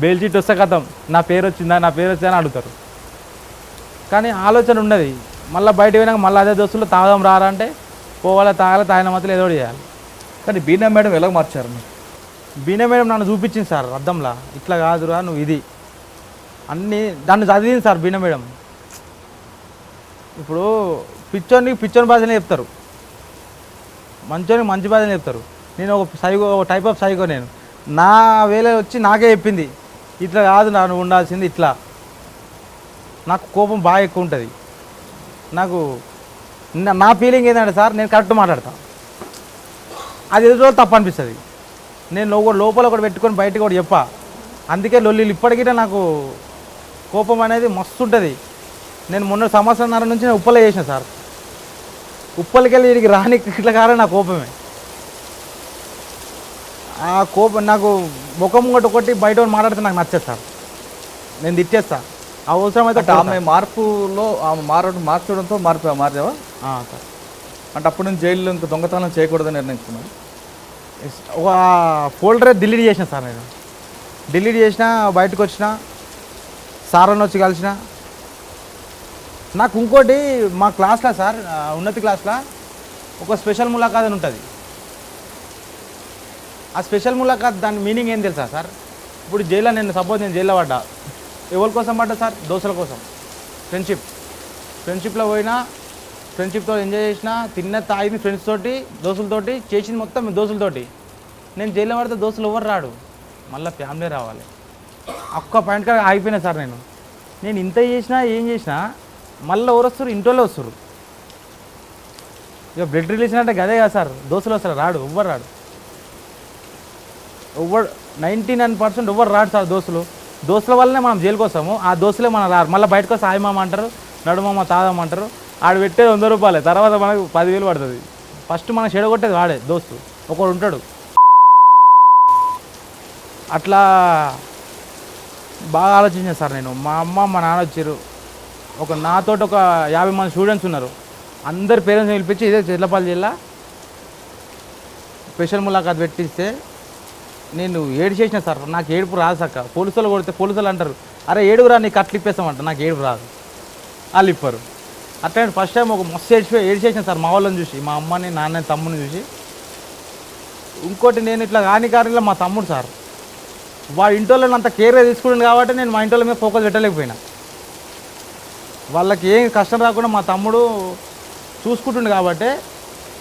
బెయిల్ చీట్ వస్తే కథం, నా పేరు వచ్చిందా అని అడుగుతారు. కానీ ఆలోచన ఉండదు. మళ్ళీ బయట పోయినాక మళ్ళీ అదే దోస్తులు తాగడం రారా అంటే పోవాలి, తాగిన మాత్రం ఏదో చేయాలి. కానీ బీనా మేడం ఎలా మార్చారు? బీనా మేడం నన్ను చూపించింది సార్ అద్దంలా, ఇట్లా కాదురా నువ్వు ఇది అన్నీ దాన్ని చదివింది సార్ బీనా మేడం. ఇప్పుడు పిచ్చోని భాషనే చెప్తారు, మంచి భాషనే చెప్తారు. నేను ఒక టైప్ ఆఫ్ సైకో. నేను నా వేళ వచ్చి నాకే చెప్పింది, ఇట్లా కాదు నువ్వు ఉండాల్సింది ఇట్లా. నాకు కోపం బాగా ఎక్కువ ఉంటుంది. నాకు నా ఫీలింగ్ ఏంటంటే సార్ నేను కరెక్ట్ మాట్లాడతాను, అది ఎదురు రోజు తప్పు అనిపిస్తుంది. నేను లోపల ఒకటి పెట్టుకొని బయటకు కూడా చెప్పా. అందుకే లొల్లిలు ఇప్పటికీ నాకు కోపం అనేది మస్తు ఉంటుంది. నేను మొన్న సంవత్సరంన్నర నుంచి నేను ఉప్పలే చేసిన సార్. ఉప్పలకి వెళ్ళి వీడికి రాని ఇట్లా కారణం నా కోపమే. ఆ కోపం నాకు ముఖం ఒకటి బయట మాట్లాడితే నాకు నచ్చదు సార్, నేను తిట్టేస్తా. అవసరం అయితే ఆమె మార్పులో మార్చడంతో మార్చావా సార్? అంటే అప్పుడు నేను జైల్లో ఇంకా దొంగతనం చేయకూడదని నిర్ణయించుకున్నాను. ఒక ఫోల్డరే డిలీట్ చేసిన సార్. నేను డిలీట్ చేసిన, బయటకు వచ్చిన, సార్ని వచ్చి కలిసిన. నాకు ఇంకోటి మా క్లాస్లో సార్, ఉన్నతి క్లాస్లో ఒక స్పెషల్ ములాఖాత్ అని ఉంటుంది. ఆ స్పెషల్ ములాఖాత్ దాని మీనింగ్ ఏం తెలుసా సార్? ఇప్పుడు జైల్లో నేను జైల్లో పడ్డా, ఎవరి కోసం పడ్డా సార్? దోస్తుల కోసం. ఫ్రెండ్షిప్లో పోయినా, ఫ్రెండ్షిప్తో ఎంజాయ్ చేసిన, తాగింది ఫ్రెండ్స్ తోటి, దోస్తులతోటి, చేసింది మొత్తం దోస్తులతోటి. నేను జైల్లో పడితే దోస్తులు ఎవరు రాడు, మళ్ళీ ఫ్యామిలీ రావాలి. ఒక్క పాయింట్ కాడ ఆగిపోయినా సార్. నేను ఇంత చేసినా ఏం చేసినా మళ్ళీ ఎవరు వస్తారు? ఇంట్లో వస్తారు. ఇక బ్లడ్ రిలేషన్ అంటే గదే కదా సార్, దోస్తులు వస్తారు, రాడు ఎవ్వరు రాడు. 99% ఎవ్వరు రాడు సార్. దోస్తుల వల్లనే మనం జైలుకి వస్తాము, ఆ దోస్తులే మనం రారు. మళ్ళీ బయటకు వస్తే ఆయమామ అంటారు, నడుమమ్మ తాదమ్మంటారు. ఆడు పెట్టేది 100 రూపాయలే, తర్వాత మనకు 10,000 పడుతుంది. ఫస్ట్ మనం చెడగొట్టేది వాడే దోస్తు, ఒకడు ఉంటాడు. అట్లా బాగా ఆలోచించాను సార్ నేను. మా అమ్మ మా నాన్న వచ్చారు, నాతోటి ఒక 50 మంది స్టూడెంట్స్ ఉన్నారు. అందరి పేరెంట్స్ పిలిపించి ఇదే చెట్లపల్లి జిల్లా స్పెషల్ ములాఖాత్ పెట్టిస్తే నేను ఏడు చేసిన సార్. నాకు ఏడుపు రాదు సక్క. పోలీసులు కొడితే పోలీసులు అంటారు, అరే ఏడుగురా నీకు అట్లు ఇప్పేస్తామంట. నాకు ఏడుపు రాదు, వాళ్ళు ఇప్పారు. అట్లా ఫస్ట్ టైం ఒక మస్తు ఏడ్చేసిన సార్ మా వాళ్ళని చూసి, మా అమ్మని నాన్నని తమ్ముని చూసి. ఇంకోటి నేను ఇట్లా కారణంగా మా తమ్ముడు సార్, వాడి ఇంట్లో అంత కేర్గా తీసుకుంటుంది కాబట్టి నేను మా ఇంట్లో మీద ఫోకస్ పెట్టలేకపోయినా. వాళ్ళకి ఏం కష్టం రాకుండా మా తమ్ముడు చూసుకుంటుండు కాబట్టి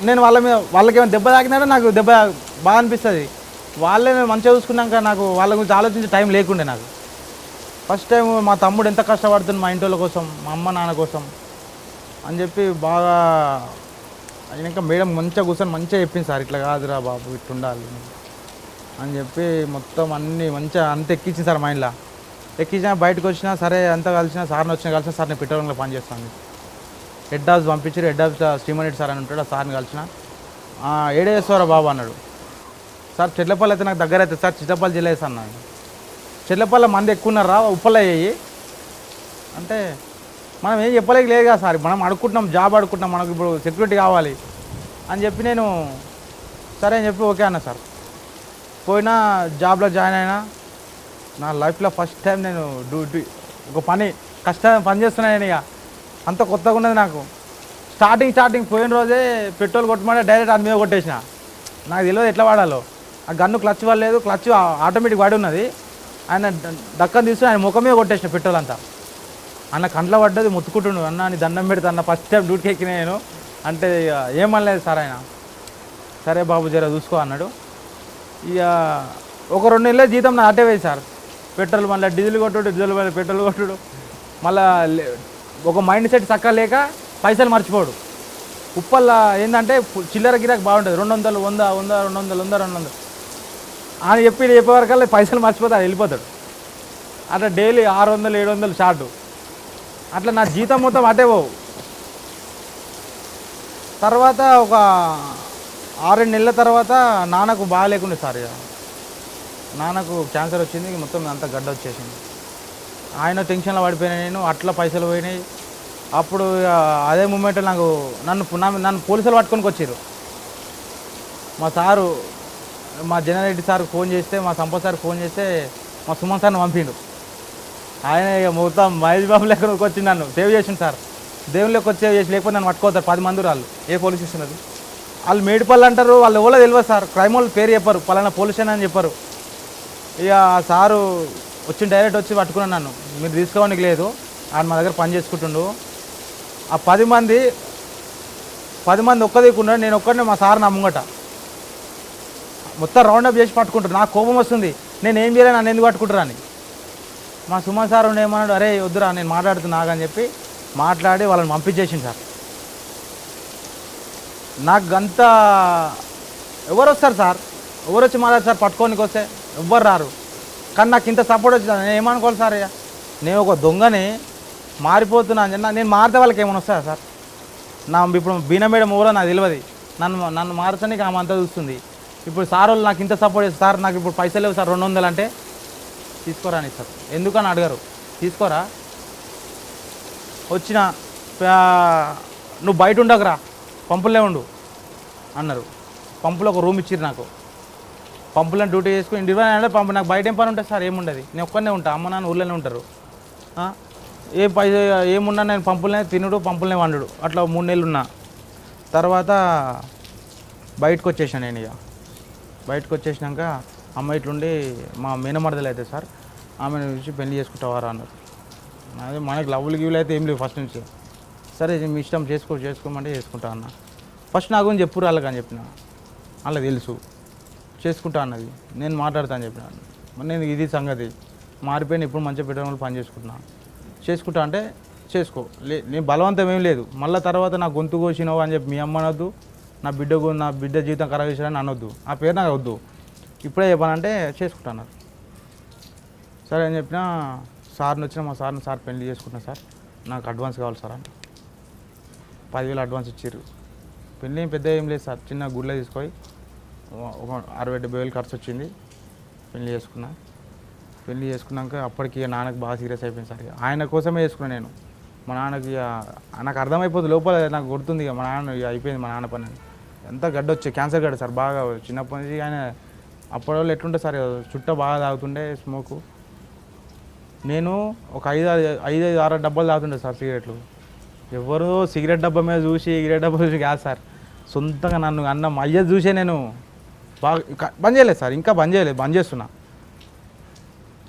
నేను వాళ్ళకి ఏమైనా దెబ్బ తాకినాడో నాకు దెబ్బ బాగా అనిపిస్తుంది. వాళ్ళే మంచిగా చూసుకున్నాక నాకు వాళ్ళ గురించి ఆలోచించే టైం లేకుండే నాకు. ఫస్ట్ టైం మా తమ్ముడు ఎంత కష్టపడుతుంది మా ఇంటి కోసం, మా అమ్మ నాన్న కోసం అని చెప్పి బాగా అయినాక మేడం మంచిగా కూర్చొని మంచిగా చెప్పింది సార్, ఇట్లా కాదురా బాబు ఇట్లా ఉండాలి అని చెప్పి మొత్తం అన్నీ మంచిగా అంత ఎక్కించింది సార్ మైండ్లో. ఎక్కించినా బయటకు వచ్చినా సరే అంతా కలిసినా సార్ని కలిసిన సార్ నేను పెట్రోలింగ్లో పనిచేస్తాను. హెడ్ ఆఫీస్ పంపించారు. హెడ్ ఆఫీస్ శ్రీమణి సార్ అని ఉంటాడు, ఆ సార్ని కలిసిన. ఏడే చేస్తారా బాబు అన్నాడు. సార్ చెట్లపల్లి అయితే నాకు దగ్గర అవుతుంది సార్, చిట్టపల్లి జిల్లా వేసి అన్నాను. చెట్లపల్లి మంది ఎక్కువ ఉన్నారా ఉప్పలు అయ్యాయి అంటే మనం ఏం చెప్పలేక లేదు కదా సార్, మనం అడుక్కుంటున్నాం, జాబ్ అడుక్కుంటున్నాం, మనకు ఇప్పుడు సెక్యూరిటీ కావాలి అని చెప్పి నేను సరే అని చెప్పి ఓకే అన్నా సార్. పోయినా జాబ్లో జాయిన్ అయినా. నా లైఫ్లో ఫస్ట్ టైం నేను ఒక పని చేస్తున్నాను. ఇక అంత కొత్తగా ఉన్నది నాకు. స్టార్టింగ్ పోయిన రోజే పెట్రోల్ కొట్టమంటే డైరెక్ట్ అది మీద కొట్టేసిన. నాకు తెలియదు ఎట్లా వాడాలో. ఆ గన్ను క్లచ్ పడలేదు, క్లచ్ ఆటోమేటిక్ వాడి ఉన్నది. ఆయన దక్కని తీసుకుని ఆయన ముఖం మీద కొట్టేసిన పెట్రోల్ అంతా. అన్న కంట్లో పడ్డది, ముత్తుకుంటుండు. అన్న నీ దండం పెడితే అన్న ఫస్ట్ టైం డ్యూటీకి ఎక్కిన నేను అంటే ఇక ఏమనలేదు సార్ ఆయన. సరే బాబు జర చూసుకో అన్నాడు. ఇక ఒక 2 నెలలే జీతం నా అటే పోయింది సార్. పెట్రోల్ మళ్ళీ డీజిల్ కొట్టుడు, డీజిల్ మళ్ళీ పెట్రోల్ కొట్టుడు, మళ్ళీ ఒక మైండ్ సెట్ చక్కగా లేక పైసలు మర్చిపోడు. ఉప్పల్లో ఏంటంటే చిల్లర గిరాకు బాగుంటుంది, 200, 100, 100, 200, 100, 200 అని చెప్పేవరకల్లా పైసలు మర్చిపోతాడు, వెళ్ళిపోతాడు. అట్లా డైలీ 600, 700 షార్టు. అట్లా నా జీతం మొత్తం అటే పోవు. తర్వాత ఒక 6-7 నెలల తర్వాత నాన్నకు బాగా లేకుండే సార్. ఇక నాన్నకు క్యాన్సర్ వచ్చింది, మొత్తం అంత గడ్డ వచ్చేసింది. ఆయన టెన్షన్లో పడిపోయినా నేను, అట్లా పైసలు పోయినాయి. అప్పుడు అదే మూమెంట్ నన్ను పోలీసులు పట్టుకొని వచ్చారు. మా సారు, మా జనరెడ్డి సార్కి ఫోన్ చేస్తే, మా సంపత్ సార్కి ఫోన్ చేస్తే మా సుమన్ సార్ని పంపిండు. ఆయన ఇక మొత్తం మహేష్ బాబు లెక్కకి వచ్చి నన్ను సేవ్ చేసిండు సార్. దేవుళ్ళకి వచ్చి సేవ్ చేసి, లేకపోతే నన్ను పట్టుకోతారు 10 మంది. వాళ్ళు ఏ పోలీస్ స్టేషన్ అది? వాళ్ళు మేడిపల్లి అంటారు, వాళ్ళు ఎవరో తెలియదు సార్. క్రైమ్ వాళ్ళు పేరు చెప్పారు, పలానా పోలీస్ స్టేషన్ అని చెప్పారు. ఇక ఆ సారు వచ్చి డైరెక్ట్ వచ్చి పట్టుకున్నాను నన్ను. మీరు తీసుకోవడానికి లేదు, ఆయన మా దగ్గర పని చేసుకుంటుండు. ఆ 10 మంది ఒక్క దిక్కున్నాడు, నేను ఒక్కడినే. మా సార్ నా ముంగట మొత్తం రౌండప్ చేసి పట్టుకుంటారు. నాకు కోపం వస్తుంది, నేను ఏం చేయలేను, నన్ను ఎందుకు పట్టుకుంటారు అని. మా సుమన్ సార్ ఏమన్నాడు, అరే వద్దురా నేను మాట్లాడుతున్నా అని చెప్పి మాట్లాడి వాళ్ళని పంపించేసింది సార్. నాకు అంతా ఎవరు వస్తారు సార్, ఎవరు వచ్చి మాట్లాడు సార్, పట్టుకోనికి వస్తే ఎవ్వరు రారు. కానీ నాకు ఇంత సపోర్ట్ వచ్చింది. నేను ఏమనుకోవాలి సార్, ఇక నేను ఒక దొంగని మారిపోతున్నాను. నేను మారితే వాళ్ళకి ఏమైనా వస్తాయా సార్? ఇప్పుడు బీనా మేడం ఎవరో నాకు తెలియదు, నన్ను మార్చడానికి ఆమె అంతా చూస్తుంది. ఇప్పుడు సార్ వాళ్ళు నాకు ఇంత సపోర్ట్ చేస్తారు. సార్ నాకు ఇప్పుడు పైసలు లేవు సార్, 200 అంటే తీసుకోరా అని సార్. ఎందుకని అడగరు, తీసుకోరా. వచ్చిన నువ్వు బయట ఉండకురా, పంపులే ఉండు అన్నారు. పంపులో ఒక రూమ్ ఇచ్చిర్రు నాకు. పంపులను డ్యూటీ చేసుకుని ఇంటి పంపు. నాకు బయట ఏం పని ఉంటుంది సార్? ఏముండదు, నేను ఒక్కనే ఉంటా. అమ్మ నాన్న ఊళ్ళోనే ఉంటారు. ఏమున్నా నేను పంపులనే తినుడు, పంపులనే వండుడు. అట్లా 3 నెలలు ఉన్నా. తర్వాత బయటకు వచ్చేసాను నేను. ఇక బయటకు వచ్చేసినాక అమ్మ ఇట్లుండి మా మేనమరదలు అయితే సార్, ఆమెను చూసి పెళ్లి చేసుకుంటావారా అన్నారు. అదే మనకి లవ్లు గివ్లు అయితే ఏం లేవు ఫస్ట్ నుంచి. సరే మీ ఇష్టం చేసుకోమంటే చేసుకుంటా అన్న. ఫస్ట్ నా గురించి చెప్పురు వాళ్ళకి అని చెప్పిన. అలా తెలుసు చేసుకుంటా అన్నది. నేను మాట్లాడతా అని చెప్పిన. నేను ఇది సంగతి మారిపోయిన, ఇప్పుడు మంచిగా పెట్టడం పని చేసుకుంటా అంటే చేసుకో. నేను బలవంతం ఏం లేదు. మళ్ళీ తర్వాత నా గొంతు కోసినావు అని చెప్పి మీ అమ్మ అనొద్దు, నా బిడ్డ జీవితం ఖరాబ్ చేసాడని అనొద్దు, ఆ పేరు నాకు వద్దు. ఇప్పుడే చెప్పానంటే చేసుకుంటా అన్నారు. సరే అని చెప్పిన. సార్ని వచ్చిన, మా సార్ పెళ్లి చేసుకుంటున్నా సార్, నాకు అడ్వాన్స్ కావాలి సార్ అని 10,000 అడ్వాన్స్ ఇచ్చారు. పెళ్ళి ఏం పెద్ద ఏం లేదు సార్, చిన్న గుడిలో తీసుకొని ఒక 60,000-70,000 ఖర్చు వచ్చింది. పెళ్లి చేసుకున్నా. పెళ్లి చేసుకున్నాక అప్పటికి ఇక నాన్నకి బాగా సీరియస్ అయిపోయింది సార్. ఇక ఆయన కోసమే చేసుకున్నాను నేను. మా నాన్నకి ఇక నాకు అర్థమైపోతుంది లోపల, నాకు గుర్తుంది ఇక మా నాన్న ఇక అయిపోయింది మా నాన్న పని. ఎంత గడ్డ వచ్చే క్యాన్సర్ గడ్డ సార్ బాగా చిన్నప్పటి నుంచి. ఆయన అప్పటి వాళ్ళు ఎట్లుంటే సార్ చుట్ట బాగా తాగుతుండే స్మోకు. నేను ఒక 5-6 డబ్బాలు తాగుతుండే సార్ సిగరెట్లు. ఎవరో సిగరెట్ డబ్బా మీద చూసి సిగరెట్ డబ్బా చూసి కాదు సార్, సొంతంగా నన్ను అన్నం అయ్యేది చూసే నేను బాగా బంద్ చేయలేదు సార్. ఇంకా బంద్ చేయలేదు, బంద్ చేస్తున్నా.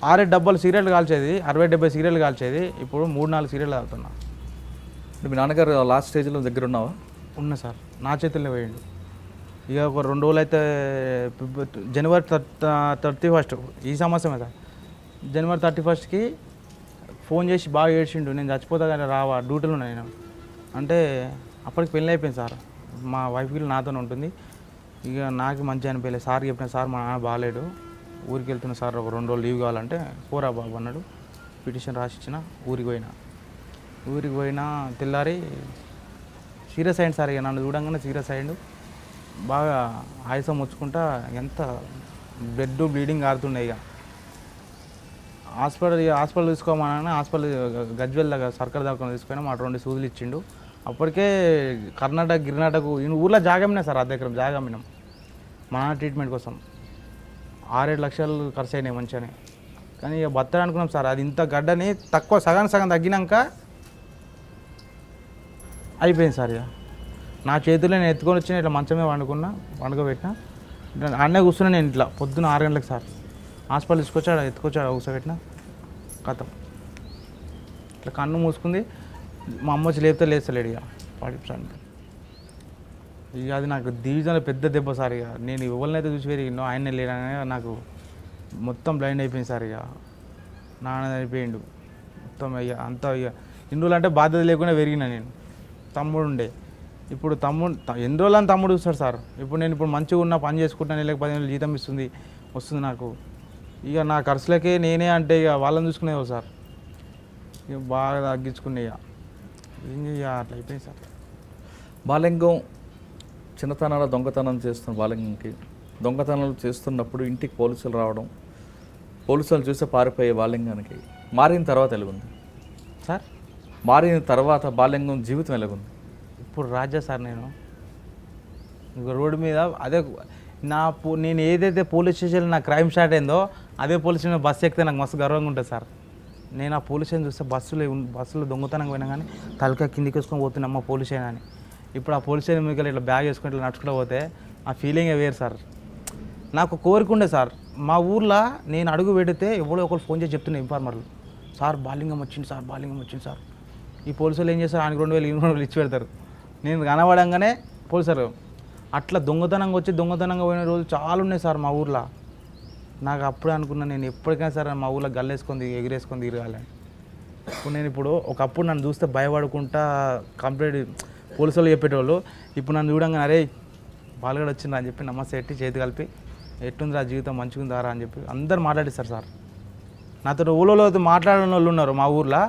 6-7 డబ్బాలు సిగరెట్లు కాల్చేది, 60-70 సిగరెట్లు కాల్చేది. ఇప్పుడు 3-4 సిగరెట్లు తాగుతున్నా. అంటే మీ నాన్నగారు లాస్ట్ స్టేజ్లో దగ్గర ఉన్నావా? ఉన్నా సార్, నా చేతుల్లో పోయిండు. ఇక ఒక 2 రోజులు అయితే జనవరి 31 ఈ సంవత్సరమే సార్. జనవరి 31కి ఫోన్ చేసి బాగా ఏడ్చిండు, నేను చచ్చిపోతా కానీ రావా, డ్యూటీలో ఉన్నా నేను అంటే. అప్పటికి పెళ్ళి అయిపోయింది సార్. మా వైఫ్కి నాతోనే ఉంటుంది. ఇక నాకు మంచిగా అనిపించలేదు. సార్ చెప్పిన, సార్ మా నాన్న బాగాలేడు, ఊరికి వెళ్తున్నా సార్, ఒక 2 రోజులు లీవ్ కావాలంటే పోరా బాబు అన్నాడు. పిటిషన్ రాసి ఇచ్చిన, ఊరికి పోయినా తెల్లారి సీరియస్ అయ్యింది సార్. ఇక నన్ను చూడంగానే సీరియస్ అయ్యిండు. బాగా ఆయాసం వచ్చుకుంటా, ఎంత బ్లడ్ బ్లీడింగ్ ఆడుతుండే. ఇక హాస్పిటల్ తీసుకోమని హాస్పిటల్ గజ్వెల్ దగ్గర సర్కార్ దాకా తీసుకుని మా 2 సూదులు ఇచ్చిండు. అప్పటికే గిర్నాటక ఊర్లో జాగమ్మినా సార్, అర్ధ ఎకరం జాగమ్మినాం మా ట్రీట్మెంట్ కోసం. 6-7 లక్షలు ఖర్చు అయినాయి మంచిగానే. కానీ ఇక బత్తడు అనుకున్నాం సార్. అది ఇంత గడ్డని తక్కువ సగం తగ్గినాక అయిపోయింది సార్. ఇక నా చేతుల్లో నేను ఎత్తుకొని వచ్చిన, ఇట్లా మంచమే వండుకోబెట్టిన. అన్నే కూర్చున్నా నేను ఇట్లా పొద్దున్న 6 గంటలకు సార్. హాస్పిటల్ ఎత్తుకొచ్చాడు కూర్చోబెట్టిన, కథం ఇట్లా కన్ను మూసుకుంది. మా అమ్మ వచ్చి లేస్తలేడు ఇక పడిపోయాను. ఇక అది నాకు డివిజన్లో పెద్ద దెబ్బ సార్. ఇక నేను ఎవరినైతే చూసి పెరిగినో ఆయనే లేడనే నాకు మొత్తం బ్లైండ్ అయిపోయింది సార్. ఇక నాన్న అయిపోయిండు మొత్తం. ఇక అంతా ఇక ఇన్ని రోజులు అంటే బాధ్యత లేకుండా పెరిగినా నేను. తమ్ముడు ఉండే, ఇప్పుడు ఎన్ని రోజులు అని తమ్ముడు చూస్తాడు సార్. ఇప్పుడు నేను మంచిగా ఉన్న పని చేసుకుంటాను, నెలకు 10,000 జీతం వస్తుంది నాకు. ఇక నా ఖర్చులకే నేనే అంటే ఇక వాళ్ళని చూసుకునేవాళ్ళు సార్. ఇక బాగా తగ్గించుకునే ఇక అట్లా అయిపోయింది సార్. బాలింగం చిన్నతనాల దొంగతనం చేస్తున్న బాలింగంకి, దొంగతనాలు చేస్తున్నప్పుడు ఇంటికి పోలీసులు రావడం, పోలీసులు చూస్తే పారిపోయే బాలింగానికి మారిన తర్వాత ఎలాగుంది సార్? మారిన తర్వాత బాలింగం జీవితం ఎలాగుంది? ఇప్పుడు రాజా సార్, నేను రోడ్డు మీద అదే నేను ఏదైతే పోలీస్ స్టేషన్లో నా క్రైమ్ స్టార్ట్ అయిందో అదే పోలీస్ స్టేషన్ బస్సు ఎక్కితే నాకు మస్తు గర్వంగా ఉంటుంది సార్. నేను ఆ పోలీస్ స్టేషన్ చూస్తే బస్సులో దొంగతనంగా పోయినా కానీ తలక కిందికి వేసుకొని పోతున్నామ్మ పోలీస్ స్టేషన్ అని. ఇప్పుడు ఆ పోలీస్ స్టేషన్ మీకు ఇట్లా బ్యాగ్ వేసుకొని ఇట్లా నడుచుకుంటూ పోతే ఆ ఫీలింగే వేరు సార్. నాకు కోరిక ఉండే సార్, మా ఊర్లో నేను అడుగు పెడితే ఎవడో ఒకరు ఫోన్ చేసి చెప్తున్నా ఇన్ఫార్మర్లు, సార్ బాలింగం వచ్చింది సార్. ఈ పోలీసులు ఏం చేస్తారు, ఆయనకు 2,000 ఇచ్చి పెడతారు. నేను కనబడంగానే పోలీసారు అట్లా దొంగతనంగా పోయిన రోజులు చాలా ఉన్నాయి సార్ మా ఊర్లో. నాకు అప్పుడే అనుకున్నా, నేను ఎప్పటికైనా సరే మా ఊర్లో ఎగిరేసుకొని తిరగాలని. ఇప్పుడు ఒకప్పుడు నన్ను చూస్తే భయపడుకుంటా కంప్లీట్ పోలీసులు చెప్పేటోళ్ళు. ఇప్పుడు నన్ను చూడంగానే అరే బాలుగాడు వచ్చిందా అని చెప్పి నమస్తే ఎట్టి చేతి కలిపి, ఎట్టుందిరా జీవితం మంచిగా ఉందారా అని చెప్పి అందరు మాట్లాడిస్తారు సార్. నాతో ఊళ్ళో మాట్లాడిన వాళ్ళు ఉన్నారు మా ఊర్లో.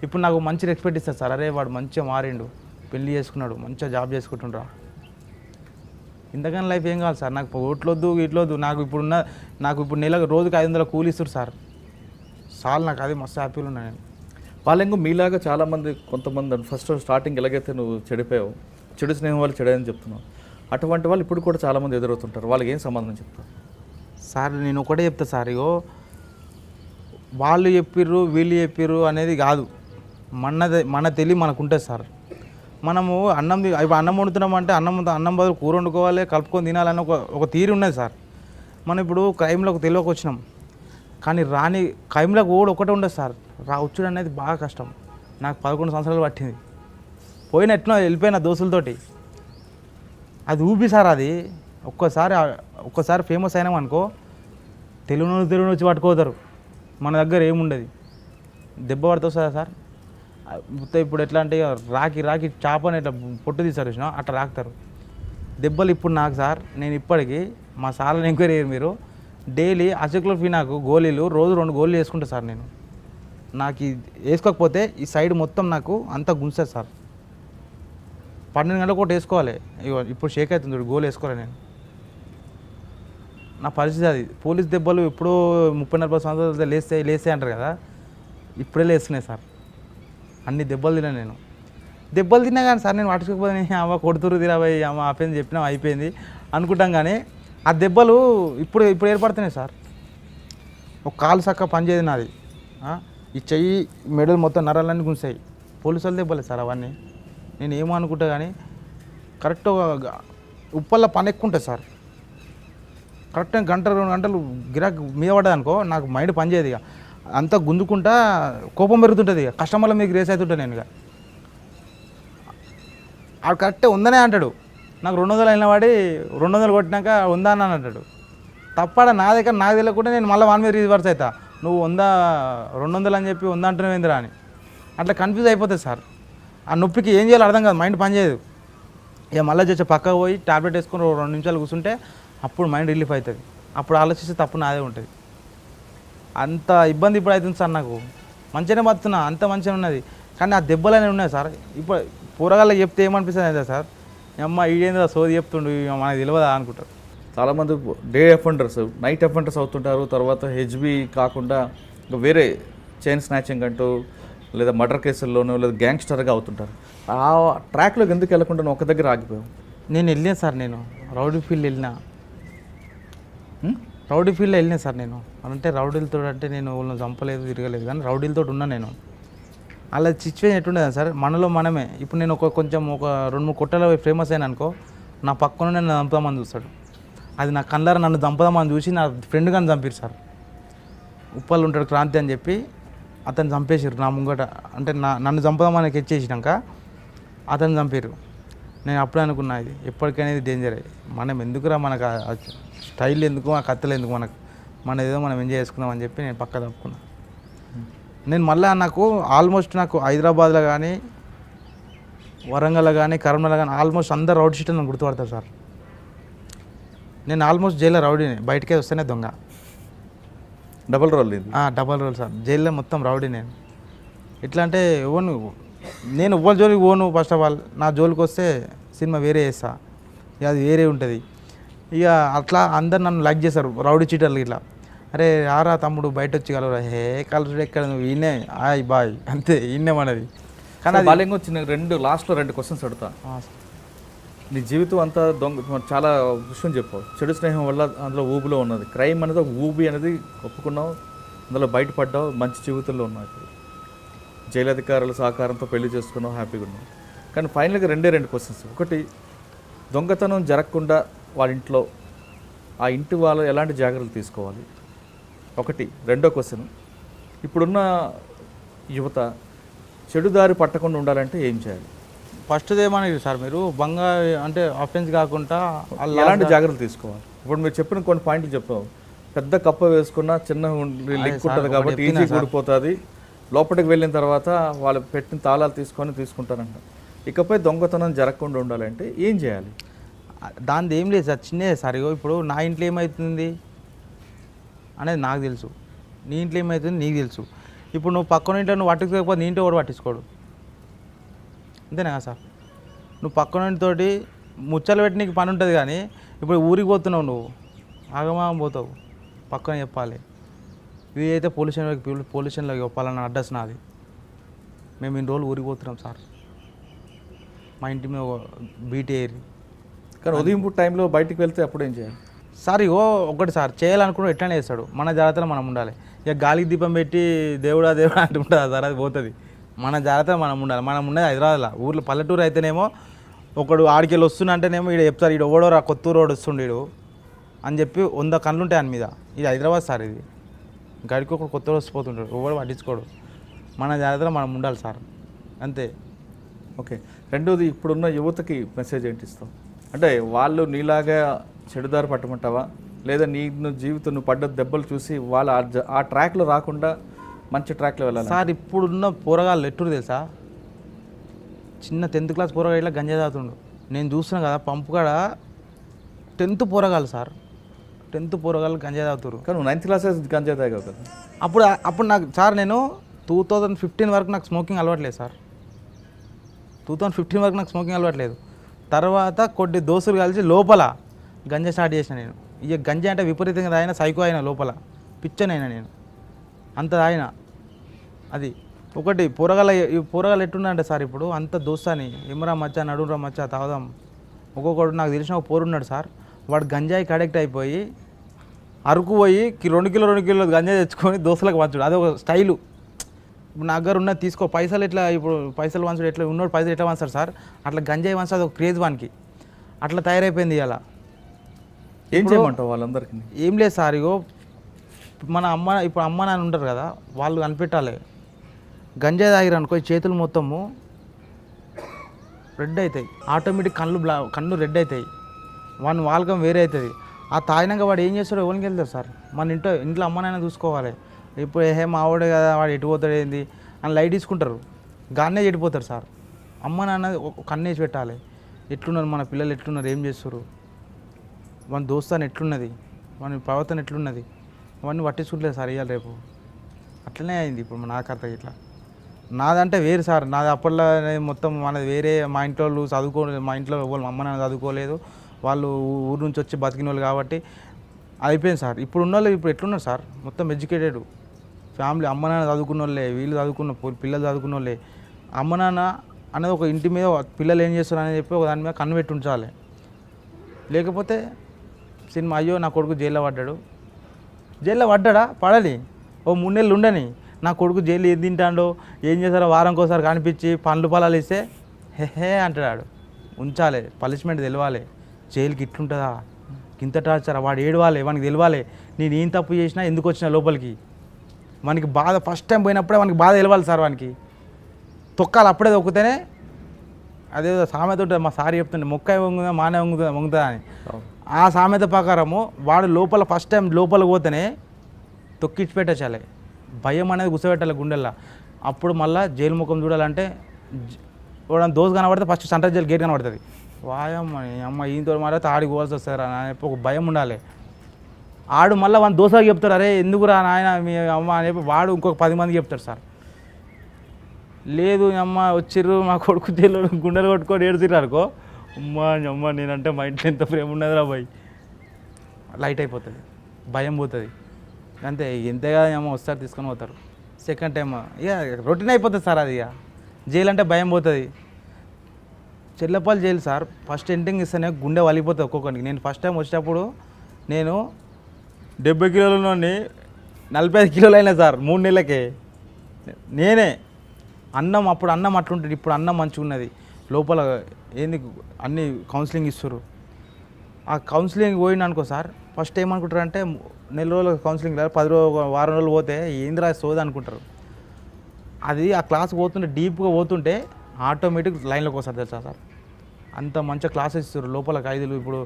ఇప్పుడు నాకు మంచి రెస్పెక్ట్ ఇస్తారు సార్. అరే వాడు మంచిగా మారిండు, పెళ్ళి చేసుకున్నాడు, మంచిగా జాబ్ చేసుకుంటుండ్రా. ఇంతకన్నా లైఫ్ ఏం కావాలి సార్? నాకు ఓట్లొద్దు ఇట్లొద్దు. నాకు ఇప్పుడు నెలకు రోజుకి 500 కూలి ఇస్తారు సార్. సార్ నాకు అది మస్తు హ్యాపీగా ఉన్నా నేను. బాలింగం మీలాగా చాలామంది కొంతమంది ఫస్ట్ స్టార్టింగ్ ఎలాగైతే నువ్వు చెడిపోయావు, చెడు స్నేహం వాళ్ళు చెడని చెప్తున్నావు, అటువంటి వాళ్ళు ఇప్పుడు కూడా చాలామంది ఎదురవుతుంటారు. వాళ్ళకి ఏం సమాధానం చెప్తారు సార్? నేను ఒకటే చెప్తా సార్, ఇగో వాళ్ళు చెప్పిర్రు వీళ్ళు చెప్పిర్రు అనేది కాదు, మన తెలివి మనకు ఉంటుంది సార్. మనము అన్నం వండుతున్నామంటే అన్నం బదులు కూర వండుకోవాలి, కలుపుకొని తినాలని ఒక తీరు ఉన్నది సార్. మనం ఇప్పుడు క్రైమ్లోకి తెలియక వచ్చినాం, కానీ క్రైమ్లోకి ఒకటే ఉండదు సార్. వచ్చుడు అనేది బాగా కష్టం. నాకు 11 సంవత్సరాలు పట్టింది. ఎట్లా వెళ్ళిపోయిన దోస్తులతోటి అది ఊపి సార్. అది ఒక్కసారి ఫేమస్ అయినాం అనుకో, తెలుగు వచ్చి పట్టుకోతారు. మన దగ్గర ఏముండదు, దెబ్బ పడుతుంది సార్. ఇప్పుడు ఎట్లా అంటే రాకి చేపని ఇట్లా పొట్టు తీస్తారు చూసినా, అట్లా రాకుతారు దెబ్బలు. ఇప్పుడు నాకు సార్, నేను ఇప్పటికీ మా సార్లను ఎంక్వైరీ అయ్యారు మీరు, డైలీ అసిక్లోఫినాకు గోళీలు రోజు 2 గోళీలు వేసుకుంటా సార్. నేను నాకు వేసుకోకపోతే ఈ సైడ్ మొత్తం నాకు అంతా గుంజుతుంది సార్. 12 గంటలకు ఒకటి వేసుకోవాలి. ఇప్పుడు షేక్ అవుతుంది, గోలు వేసుకోవాలి నేను. నా పరిస్థితి అది. పోలీస్ దెబ్బలు ఎప్పుడో 30-40 సంవత్సరాలు లేస్తే అంటారు కదా, ఇప్పుడే లేస్తున్నాయి సార్. అన్ని దెబ్బలు తిన్నా నేను. దెబ్బలు తిన్నా కానీ సార్ నేను పట్టుకోకపోతే అమ్మ కొడుతురు తిరాబాయి అమ్మ ఆపేంది చెప్పినా అయిపోయింది అనుకుంటాం. కానీ ఆ దెబ్బలు ఇప్పుడు ఏర్పడుతున్నాయి సార్. ఒక కాలు చక్క పనిచేయదు నాది, ఈ చెయ్యి మెడలు మొత్తం నరాలన్నీ గుంసాయి. పోలీసు వాళ్ళు దెబ్బలే సార్ అవన్నీ. నేను ఏమో అనుకుంటా కానీ కరెక్ట్ ఉప్పల్లో పని ఎక్కువ ఉంటుంది సార్. కరెక్ట్ గంట 2 గంటలు గిరాక్ మీద పడ్డది అనుకో, నాకు మైండ్ పనిచేయదు. ఇక అంతా గుంజుకుంటా కోపం పెరుగుతుంటుంది. ఇక కస్టమర్ల మీకు రేస్ అవుతుంటా నేను. ఇక ఆడు కరెక్టే ఉందనే అంటాడు, నాకు 200 అయిన వాడి 200 కొట్టినాక ఉందా అని అంటాడు. తప్పడ నా దగ్గర నాకు తెలియకుండా నేను మళ్ళీ వాని మీద రివర్స్ అవుతా, నువ్వు 200 అని చెప్పి 100 అంటున్నావు ఏందిరా అని. అట్లా కన్ఫ్యూజ్ అయిపోతుంది సార్. ఆ నొప్పికి ఏం చేయాలో అర్థం కాదు, మైండ్ పనిచేయదు. ఇక మళ్ళీ చేసి పక్కకు పోయి టాబ్లెట్ వేసుకొని 2 నిమిషాలు కూర్చుంటే అప్పుడు మైండ్ రిలీఫ్ అవుతుంది. అప్పుడు ఆలోచిస్తే తప్పు నాదే ఉంటుంది. అంత ఇబ్బంది ఇప్పుడు అవుతుంది సార్ నాకు. మంచిగానే బతున్నా, అంత మంచిగా ఉన్నది. కానీ ఆ దెబ్బలు అనేవి ఉన్నాయి సార్. ఇప్పుడు పూరగాళ్ళకి చెప్తే ఏమనిపిస్తుంది అయితే సార్, అమ్మ ఈడేందో సోది చెప్తుండు మనకు తెలియదా అనుకుంటారు. చాలామంది డే అఫెండర్స్ నైట్ అఫెండర్స్ అవుతుంటారు. తర్వాత హెచ్బి కాకుండా ఇంకా వేరే చైన్ స్నాచింగ్ అంటూ లేదా మర్డర్ కేసుల్లోనూ లేదా గ్యాంగ్స్టర్గా అవుతుంటారు. ఆ ట్రాక్లోకి ఎందుకు వెళ్ళకుండా నువ్వు ఒక దగ్గర ఆగిపోయావు? నేను వెళ్ళాను సార్, నేను రౌడీ ఫీల్డ్ వెళ్ళినా. రౌడీ ఫీల్డ్లో వెళ్ళినా సార్ నేను. అంటే రౌడీలతో అంటే నేను వాళ్ళని చంపలేదు తిరగలేదు, కానీ రౌడీలతో ఉన్నా నేను. అలా సిచ్యువేషన్ ఎట్టుండేది సార్, మనలో మనమే. ఇప్పుడు నేను కొంచెం 2-3 కొట్టలో ఫేమస్ అయినా అనుకో, నా పక్కన నన్ను చంపుదామని చూస్తాడు. అది నా కళ్ళారా నన్ను చంపుదామని చూసి నా ఫ్రెండ్ కానీ చంపారు సార్. ఉప్పల్ ఉంటాడు క్రాంతి అని చెప్పి, అతను చంపేసారు నా ముంగట. అంటే నన్ను చంపుదామని ఎచ్చేసినాక అతను చంపారు. నేను అప్పుడే అనుకున్నా ఇది ఎప్పటికైనా ఇది డేంజరే. మనం ఎందుకురా, మనకు స్టైల్ ఎందుకు, ఆ కత్తెలు ఎందుకు, మన ఏదో మనం ఎంజాయ్ చేసుకుందాం అని చెప్పి నేను పక్క తప్పుకున్నా. నేను మళ్ళీ ఆల్మోస్ట్ నాకు హైదరాబాద్లో కానీ వరంగల్లో కానీ కరీంనగర్లో కానీ ఆల్మోస్ట్ అందరు రౌడీ షీట్లు నన్ను గుర్తుపడతారు సార్. నేను ఆల్మోస్ట్ జైల్లో రౌడీని, బయటకే వస్తేనే దొంగ. Double role double role sir. జైల్లో మొత్తం రౌడీ నేను. ఎట్లా అంటే నేను ఎవ్వరి జోలికి పోను. ఫస్ట్ ఆఫ్ ఆల్ నా జోలికి వస్తే సినిమా వేరే చేస్తా, ఇక అది వేరే ఉంటుంది. ఇక అట్లా అందరు నన్ను లైక్ చేశారు రౌడీ చీటర్లు. ఇట్లా అరే ఆరా తమ్ముడు బయట వచ్చి కలవరా, హే కలరు ఎక్కడ నువ్వు ఈయనే ఆయ్ బాయ్ అంతే ఈయనే మనది. కానీ బాల్యంగా వచ్చిన లాస్ట్లో 2 క్వశ్చన్స్ అడుగుతా. నీ జీవితం అంతా చాలా విషయం చెప్పావు. చెడు స్నేహం వల్ల అందులో ఊబిలో ఉన్నది, క్రైమ్ అనేది ఊబి అనేది ఒప్పుకున్నావు, అందులో బయటపడ్డావు, మంచి జీవితంలో ఉన్నావు. ఇప్పుడు జైలు అధికారుల సహకారంతో పెళ్లి చేసుకున్నావు, హ్యాపీగా ఉన్నావు. కానీ ఫైనల్గా 2 క్వశ్చన్స్. ఒకటి, దొంగతనం జరగకుండా వాళ్ళ ఇంట్లో ఆ ఇంటి వాళ్ళు ఎలాంటి జాగ్రత్తలు తీసుకోవాలి ఒకటి. రెండో క్వశ్చన్, ఇప్పుడున్న యువత చెడుదారి పట్టకుండా ఉండాలంటే ఏం చేయాలి? ఫస్ట్ది ఏమనేది సార్ మీరు, అంటే ఆఫెన్స్ కాకుండా ఎలాంటి జాగ్రత్తలు తీసుకోవాలి? ఇప్పుడు మీరు చెప్పిన కొన్ని పాయింట్లు చెప్పావు. పెద్ద కప్ప వేసుకున్న చిన్న లింక్ ఉంటుంది కాబట్టి ఈజీ కూడిపోతుంది. లోపలికి వెళ్ళిన తర్వాత వాళ్ళు పెట్టిన తాళాలు తీసుకుంటారంట. ఇకపై దొంగతనం జరగకుండా ఉండాలంటే ఏం చేయాలి? దానిది ఏం లేదు సార్, చిన్నదే సార్. ఇప్పుడు నా ఇంట్లో ఏమవుతుంది అనేది నాకు తెలుసు, నీ ఇంట్లో ఏమవుతుంది నీకు తెలుసు. ఇప్పుడు నువ్వు పక్కన ఇంట్లో నువ్వు పట్టించుకోకపోతే నీ ఇంట్లో కూడా పట్టించుకోడు, అంతేనా సార్? నువ్వు పక్కన ఇంటితోటి ముచ్చలు పెట్టి నీకు పని ఉంటుంది. కానీ ఇప్పుడు ఊరికి పోతున్నావు, నువ్వు ఆగమాగం పోతావు, పక్కన చెప్పాలి. ఇది అయితే పోలీస్ స్టేషన్లోకి చెప్పాలన్న అడ్రస్ నాది. మేము ఇన్ని రోజులు ఊరికి పోతున్నాం సార్, మా ఇంటి మీద బీట్ ఏరి. కానీ ఉదయం టైంలో బయటికి వెళ్తే అప్పుడు ఏం చేయాలి సార్? ఒకటి సార్, చేయాలనుకుంటే ఎట్లనే చేస్తాడు. మన జాగ్రత్తలో మనం ఉండాలి. ఇక గాలికి దీపం పెట్టి దేవుడా అంటుంటుంది సార్, అది పోతుంది. మన జాగ్రత్తలో మనం ఉండాలి. మనం ఉండేది హైదరాబాద్లో. ఊర్లో పల్లెటూరు అయితేనేమో ఒకడు ఆడికెళ్ళి వస్తున్నా అంటేనేమో ఈడ చెప్తారు, ఈడు ఓడోరా కొత్తూరు రోడ్ వస్తుండీడు అని చెప్పి 100 కళ్ళు ఉంటాయి ఆయన మీద. ఇది హైదరాబాద్ సార్, ఇది గడికి ఒకడు కొత్త వస్తుపోతుంటాడు, ఎవడు పట్టించుకోడు. మన జాగ్రత్తలో మనం ఉండాలి సార్, అంతే. ఓకే. రెండోది, ఇప్పుడున్న యువతకి మెసేజ్ ఏంటి ఇస్తావు? అంటే వాళ్ళు నీలాగా చెడుదారి పట్టమంటావా, లేదా నువ్వు పడ్డ దెబ్బలు చూసి వాళ్ళు ఆ ట్రాక్లో రాకుండా మంచి ట్రాక్లో వెళ్ళాలి సార్? ఇప్పుడున్న పోరగాళ్ళు ఎట్టురు తెలుసా, చిన్న 10th క్లాస్ పోరగాళ్ళు ఇట్లా గంజా తాగుతుండు. నేను చూస్తున్నా కదా పంపు కాడ 10th పోరగాళ్ళు సార్, 10th పోరగాళ్ళు గంజా తాగుతారు. కానీ 9th క్లాస్ గంజా తాగావు కదా. అప్పుడు నాకు సార్, నేను 2015 వరకు నాకు స్మోకింగ్ అలవాట్లేదు సార్. 2015 వరకు నాకు స్మోకింగ్ అలవాట్లేదు. తర్వాత కొద్ది దోస్తులు కలిసి లోపల గంజా స్టార్ట్ చేసిన నేను. ఇక గంజాయి అంటే విపరీతంగా తాగిన సైకో అయినా లోపల పిచ్చనైనా నేను అంత తాగిన అది ఒకటి పోరగాలు ఎట్టున్నాయంటే సార్ ఇప్పుడు అంత దోస్తాని ఎమరా మచ్చా నడురా మచ్చా తాగుదాం ఒక్కొక్కడు నాకు తెలిసిన ఒక పోరున్నాడు సార్ వాడు గంజాయికి అడిక్ట్ అయిపోయి అరకు పోయి 2 కిలో గంజాయి తెచ్చుకొని దోస్తులకు పంచుడు అది ఒక స్టైలు ఇప్పుడు నా దగ్గర ఉన్నది తీసుకో పైసలు ఎట్లా ఇప్పుడు పైసలు వంచుడు ఎట్లా ఉన్నోడు పైసలు ఎట్లా వంచాడు సార్ అట్లా గంజాయి వంచాడు అది ఒక క్రేజ్ వానికి అట్లా తయారైపోయింది ఇలా ఏం చేయమంటావు వాళ్ళందరికీ? ఏం లేదు సార్ ఇగో మన ఇప్పుడు అమ్మ నాన్న ఉంటారు కదా వాళ్ళు కనిపెట్టాలి గంజాయి తాగిరు అనుకో చేతులు మొత్తము రెడ్ అవుతాయి ఆటోమేటిక్ కళ్ళు రెడ్ అవుతాయి వాని వాల్కం వేరే అవుతుంది ఆ తాగినాక వాడు ఏం చేస్తాడో ఎవరికి వెళ్తారు సార్ మన ఇంట్లో అమ్మ నాన్న చూసుకోవాలి ఇప్పుడు మా ఆవిడే కదా వాడు ఎటు పోతాడు ఏంది అని లైట్ తీసుకుంటారు గానే చెడిపోతారు సార్ అమ్మ నాన్న కన్నేసి పెట్టాలి ఎట్లున్నారు మన పిల్లలు ఎట్లున్నారు ఏం చేస్తారు మన దోస్తాన్ని ఎట్లున్నది మన ప్రవర్తన ఎట్లున్నది అవన్నీ పట్టించుకుంటలేదు సార్ ఇవాళ రేపు అట్లనే అయింది ఇప్పుడు నా కథ ఇట్లా నాదంటే వేరు సార్ నాది అప్పట్లో మొత్తం మనది వేరే మా ఇంట్లో వాళ్ళు చదువుకోలేదు మా ఇంట్లో వాళ్ళు అమ్మ నాన్న చదువుకోలేదు వాళ్ళు ఊరు నుంచి వచ్చి బతికిన వాళ్ళు కాబట్టి అయిపోయింది సార్ ఇప్పుడు ఉన్న వాళ్ళు ఇప్పుడు ఎట్లున్నారు సార్ మొత్తం ఎడ్యుకేటెడ్ ఫ్యామిలీ అమ్మ నాన్న చదువుకున్న వాళ్ళే వీళ్ళు చదువుకున్న పిల్లలు చదువుకున్న వాళ్ళే అమ్మ నాన్న అనేది ఒక ఇంటి మీద పిల్లలు ఏం చేస్తారు అని చెప్పి ఒక దాని మీద కన్ను పెట్టి ఉంచాలి లేకపోతే సినిమా అయ్యో నా కొడుకు జైల్లో పడ్డాడా పడాలి ఓ 3 నెలలు ఉండని నా కొడుకు జైలు ఏం తింటాడో ఏం చేస్తారో వారంకోసారి కనిపించి పండ్లు పొలాలు ఇస్తే హే అంటాడు ఉంచాలి పనిష్మెంట్ తెలవాలి జైలుకి ఇట్లుంటుందా ఇంత టార్చరా వాడు ఏడవాలి వానికి తెలవాలి నేను ఏం తప్పు చేసినా ఎందుకు వచ్చినా లోపలికి మనకి బాధ ఫస్ట్ టైం పోయినప్పుడే మనకి బాధ తెలవాలి సార్ వానికి తొక్కాలి అప్పుడే తొక్కితేనే అదేదో సామెత ఉంటుంది మా సార్ చెప్తుండే మొక్క వంగుదా మానే వంగుతుందా అని ఆ సామెత ప్రకారము వాడు లోపల ఫస్ట్ టైం లోపలికి పోతేనే తొక్కిచ్చి పెట్టాలి భయం అనేది గుసపెట్టాలి గుండెల్లో అప్పుడు మళ్ళీ జైలు ముఖం చూడాలంటే వాడు దోసు కనబడితే ఫస్ట్ సెంట్రల్ జైలు గేట్ కనబడుతుంది వాయమ్మ అమ్మ ఈయనతో మారితే ఆడికి పోవాల్సి వస్తారు అని చెప్పి ఒక భయం ఉండాలి ఆడు మళ్ళీ వాడిని దోసాకి చెప్తాడు అరే ఎందుకురా నాయన మీ అమ్మ అని చెప్పి వాడు ఇంకొక 10 మందికి చెప్తాడు సార్ లేదు అమ్మ వచ్చిర్రు మా కొడుకు జైలు గుండెలు కొట్టుకొని ఏడుతుర్రు అనుకో అమ్మ నేనంటే మా ఇంట్లో ఎంత ప్రేమ ఉన్నదిరా బాయ్ లైట్ అయిపోతుంది భయం పోతుంది అంతే ఎంతగా అమ్మ వస్తారు తీసుకొని పోతారు సెకండ్ టైం ఇక రొటీన్ అయిపోతుంది సార్ అది ఇక జైలు అంటే భయం పోతుంది Chellapalli jail sir first entering ఇస్తేనే గుండె వలిపోతుంది ఒక్కొక్కరికి నేను ఫస్ట్ టైం వచ్చినప్పుడు నేను 70 కిలోల నుండి 45 కిలోలు అయినా సార్ 3 నెలలకే నేనే అన్నం అప్పుడు అన్నం అట్లుంటుంది ఇప్పుడు అన్నం మంచిగా ఉన్నది లోపల ఏంది అన్ని కౌన్సిలింగ్ ఇస్తారు ఆ కౌన్సిలింగ్ పోయిన అనుకో సార్ ఫస్ట్ ఏమనుకుంటారంటే 4 రోజులు కౌన్సిలింగ్ 10 రోజులు వారం రోజులు పోతే ఏంద్రా సోది అనుకుంటారు అది ఆ క్లాస్ పోతుంటే డీప్గా పోతుంటే ఆటోమేటిక్ లైన్లోకి వస్తారు తెలుసా సార్ అంత మంచిగా క్లాసెస్ ఇస్తారు లోపల ఖైదీలు ఇప్పుడు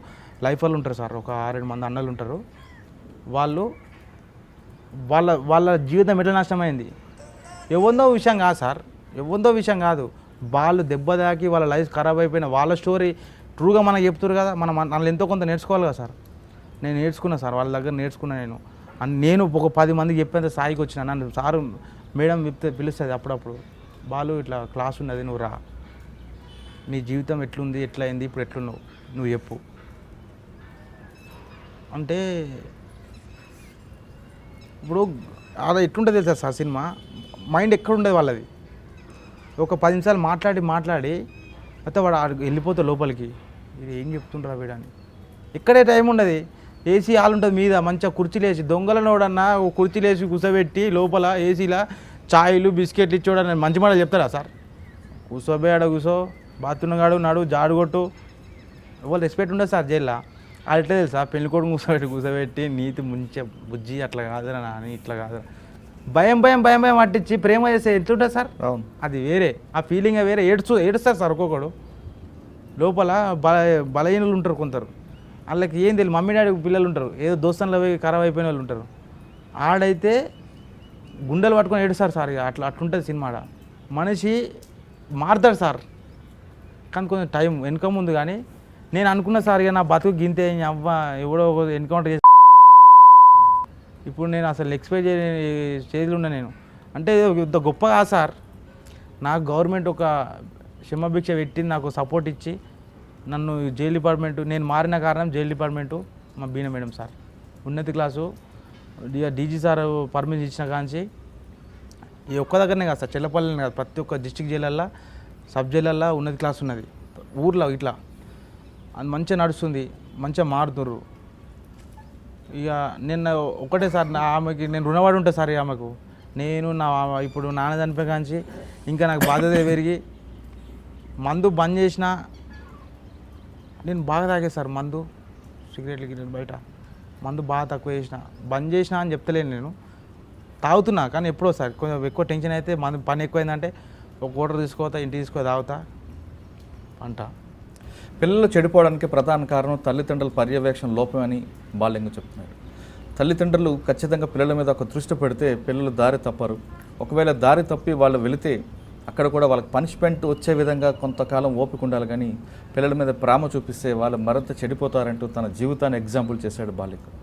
లైఫ్ వాళ్ళు ఉంటారు సార్ ఒక 6-7 మంది అన్నలు ఉంటారు వాళ్ళు వాళ్ళ జీవితం ఎట్లా నష్టమైంది ఎవరిదో విషయం కాదు సార్ ఎవరిదో విషయం కాదు వాళ్ళు దెబ్బ తాకి వాళ్ళ లైఫ్ ఖరాబ్ అయిపోయిన వాళ్ళ స్టోరీ ట్రూగా మనకు చెప్తారు కదా మనం ఎంతో కొంత నేర్చుకోవాలి కదా సార్ నేను నేర్చుకున్నా సార్ వాళ్ళ దగ్గర నేర్చుకున్నా నేను ఒక 10 మందికి చెప్పేంత స్థాయికి వచ్చిన నన్ను సారు మేడం పిలుస్తుంది అప్పుడప్పుడు బాలు ఇట్లా క్లాస్ ఉన్నది నువ్వు రా నీ జీవితం ఎట్లుంది ఎట్లా అయింది ఇప్పుడు ఎట్లున్నావు నువ్వు చెప్పు అంటే ఇప్పుడు అలా ఎట్లుంటుంది తెలుసా సార్ సినిమా మైండ్ ఎక్కడ ఉండేది వాళ్ళది ఒక 10 నిమిషాలు మాట్లాడి అయితే వాడు వెళ్ళిపోతాడు లోపలికి ఇది ఏం చెప్తుండ్రా వీడని ఇక్కడే టైం ఉండదు ఏసీ హాల్ ఉంటుంది మీద మంచిగా కుర్చీలు వేసి దొంగలనోడన్నా కుర్చీలు వేసి కూర్చోబెట్టి లోపల ఏసీలో ఛాయలు బిస్కెట్లు ఇచ్చోడని మంచి మాటలు చెప్తారా సార్ కూర్చోబే ఆడ కూర్చో బాత్రూమ్ నాడు జాడు కొట్టు ఎవరు రెస్పెక్ట్ ఉండదు సార్ జైల్లో అది ఎట్లా తెలుసా పెళ్ళికొడుకు కూర్చోబెట్టి నీతి ముంచే బుజ్జి అట్లా కాదురా నాని ఇట్లా కాదురా భయం పట్టించి ప్రేమ చేస్తే ఎట్లుంటుంది సార్ అవును అది వేరే ఆ ఫీలింగ్ వేరే ఏడుస్తారు సార్ ఒక్కొక్కడు లోపల బలహీనులు ఉంటారు కొందరు వాళ్ళకి ఏం తెలియదు మమ్మీ డాడీ పిల్లలు ఉంటారు ఏదో దోస్తన్లో పోయి ఖరాబ్ అయిపోయిన వాళ్ళు ఉంటారు ఆడైతే గుండెలు పట్టుకొని ఏడుస్తారు సార్ ఇక అట్లుంటుంది సినిమా మనిషి మారుతాడు సార్ కానీ కొంచెం టైం వెనుక ముందు కానీ నేను అనుకున్న సార్ ఇక నా బతుకు గింతే అవ్వ ఎవడో ఎన్కౌంటర్ చేసి ఇప్పుడు నేను అసలు ఎక్స్పెక్ట్ చేయని స్టేజ్లో ఉన్నా నేను అంటే ఇంత గొప్ప కాదు సార్ నాకు గవర్నమెంట్ ఒక క్షమాభిక్ష పెట్టి నాకు సపోర్ట్ ఇచ్చి నన్ను జైలు డిపార్ట్మెంటు నేను మారిన కారణం జైలు డిపార్ట్మెంటు మా బీనా మేడం సార్ ఉన్నతి క్లాసు డీజీ సార్ పర్మిషన్ ఇచ్చిన కాంచి ఈ ఒక్క దగ్గరనే కాదు సార్, చెల్లపల్లినే కాదు, ప్రతి ఒక్క డిస్టిక్ జైలల్లో సబ్ జైలల్లో ఉన్నతి క్లాస్ ఉన్నది ఊర్లో ఇట్లా. అది మంచిగా నడుస్తుంది, మంచిగా మారుతుర్రు. ఇక నిన్న ఒకటే సార్ ఆమెకి నేను రుణపడి ఉంటా సార్. ఆమెకు నేను ఇప్పుడు నాన్న చనిపోయి కాంచి ఇంకా నాకు బాధ్యత పెరిగి మందు బంద్ చేసిన. నేను బాగా తాగే సార్ మందు, సిగరెట్లకి నేను బయట మందు బాగా తక్కువ చేసిన, బంద్ చేసిన అని చెప్తలేను. నేను తాగుతున్నా కానీ ఎప్పుడో సార్ కొంచెం ఎక్కువ టెన్షన్ అయితే మందు పని ఎక్కువైందంటే ఒక కోటర్ తీసుకోతా, ఇంటికి తీసుకో తాగుతా అంట. పిల్లలు చెడిపోవడానికి ప్రధాన కారణం తల్లిదండ్రుల పర్యవేక్షణ లోపమని బాలింగం చెప్తున్నారు. తల్లిదండ్రులు ఖచ్చితంగా పిల్లల మీద ఒక దృష్టి పెడితే పిల్లలు దారి తప్పరు. ఒకవేళ దారి తప్పి వాళ్ళు వెళితే అక్కడ కూడా వాళ్ళకి పనిష్మెంట్ వచ్చే విధంగా కొంతకాలం ఓపిక ఉండాలి. కానీ పిల్లల మీద ప్రేమ చూపిస్తే వాళ్ళు మరింత చెడిపోతారంటూ తన జీవితాన్ని ఎగ్జాంపుల్ చేశాడు బాలింగం.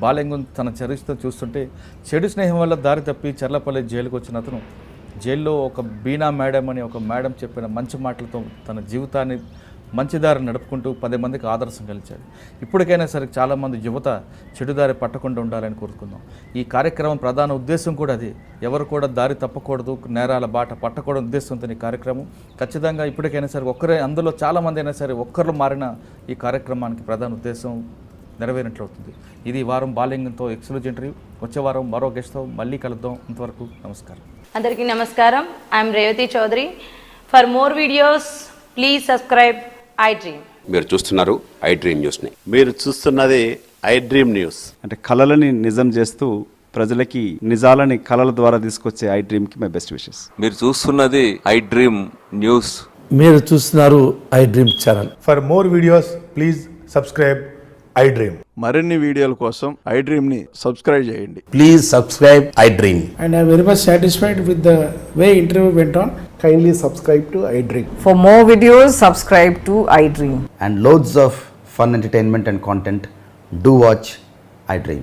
బాలింగం తన చరిత్ర చూస్తుంటే చెడు స్నేహం వల్ల దారి తప్పి చర్లపల్లి జైలుకు వచ్చిన అతను జైల్లో ఒక బీనా మేడం అని ఒక మేడం చెప్పిన మంచి మాటలతో తన జీవితాన్ని మంచిదారి నడుపుకుంటూ 10 మందికి ఆదర్శం కలిచాడు. ఇప్పటికైనా సరే చాలామంది యువత చెడుదారి పట్టకుండా ఉండాలని కోరుకుందాం. ఈ కార్యక్రమం ప్రధాన ఉద్దేశం కూడా అది. ఎవరు కూడా దారి తప్పకూడదు, నేరాల బాట పట్టకూడదు ఉద్దేశంతో ఈ కార్యక్రమం. ఖచ్చితంగా ఇప్పటికైనా సరే ఒక్కరే, అందులో చాలామంది అయినా సరే ఒక్కరు మారిన ఈ కార్యక్రమానికి ప్రధాన ఉద్దేశం నెరవేరినట్లు అవుతుంది. ఇది ఈ వారం బాలింగంతో ఎక్స్క్లూజివ్ ఇంటర్వ్యూ. వచ్చే వారం మరో గెస్ట్తో మళ్ళీ కలుద్దాం. ఇంతవరకు నమస్కారం. అందరికీ నమస్కారం. I'm Revathi Chowdary. For more videos please subscribe I dream. మీరు చూస్తున్నారు ఐ డ్రీమ్ న్యూస్ని. మీరు చూస్తున్నది ఐ డ్రీమ్ న్యూస్. అంటే కళలని నిజం చేస్తూ ప్రజలకి నిజాలని కళల ద్వారా తీసుకొచ్చే ఐ డ్రీమ్కి మై బెస్ట్ విషెస్. మీరు చూస్తున్నది ఐ డ్రీమ్ న్యూస్. మీరు చూస్తున్నారు I dream channel. For more videos please subscribe I dream. మరిన్ని వీడియోల కోసం ఐ డ్రీమ్ని సబ్స్క్రైబ్ చేయండి. Please subscribe I dream. And I'm very much satisfied with the way interview went on. Kindly subscribe to I Dream. For more videos, subscribe to iDream. And loads of fun entertainment and content. Do watch I Dream.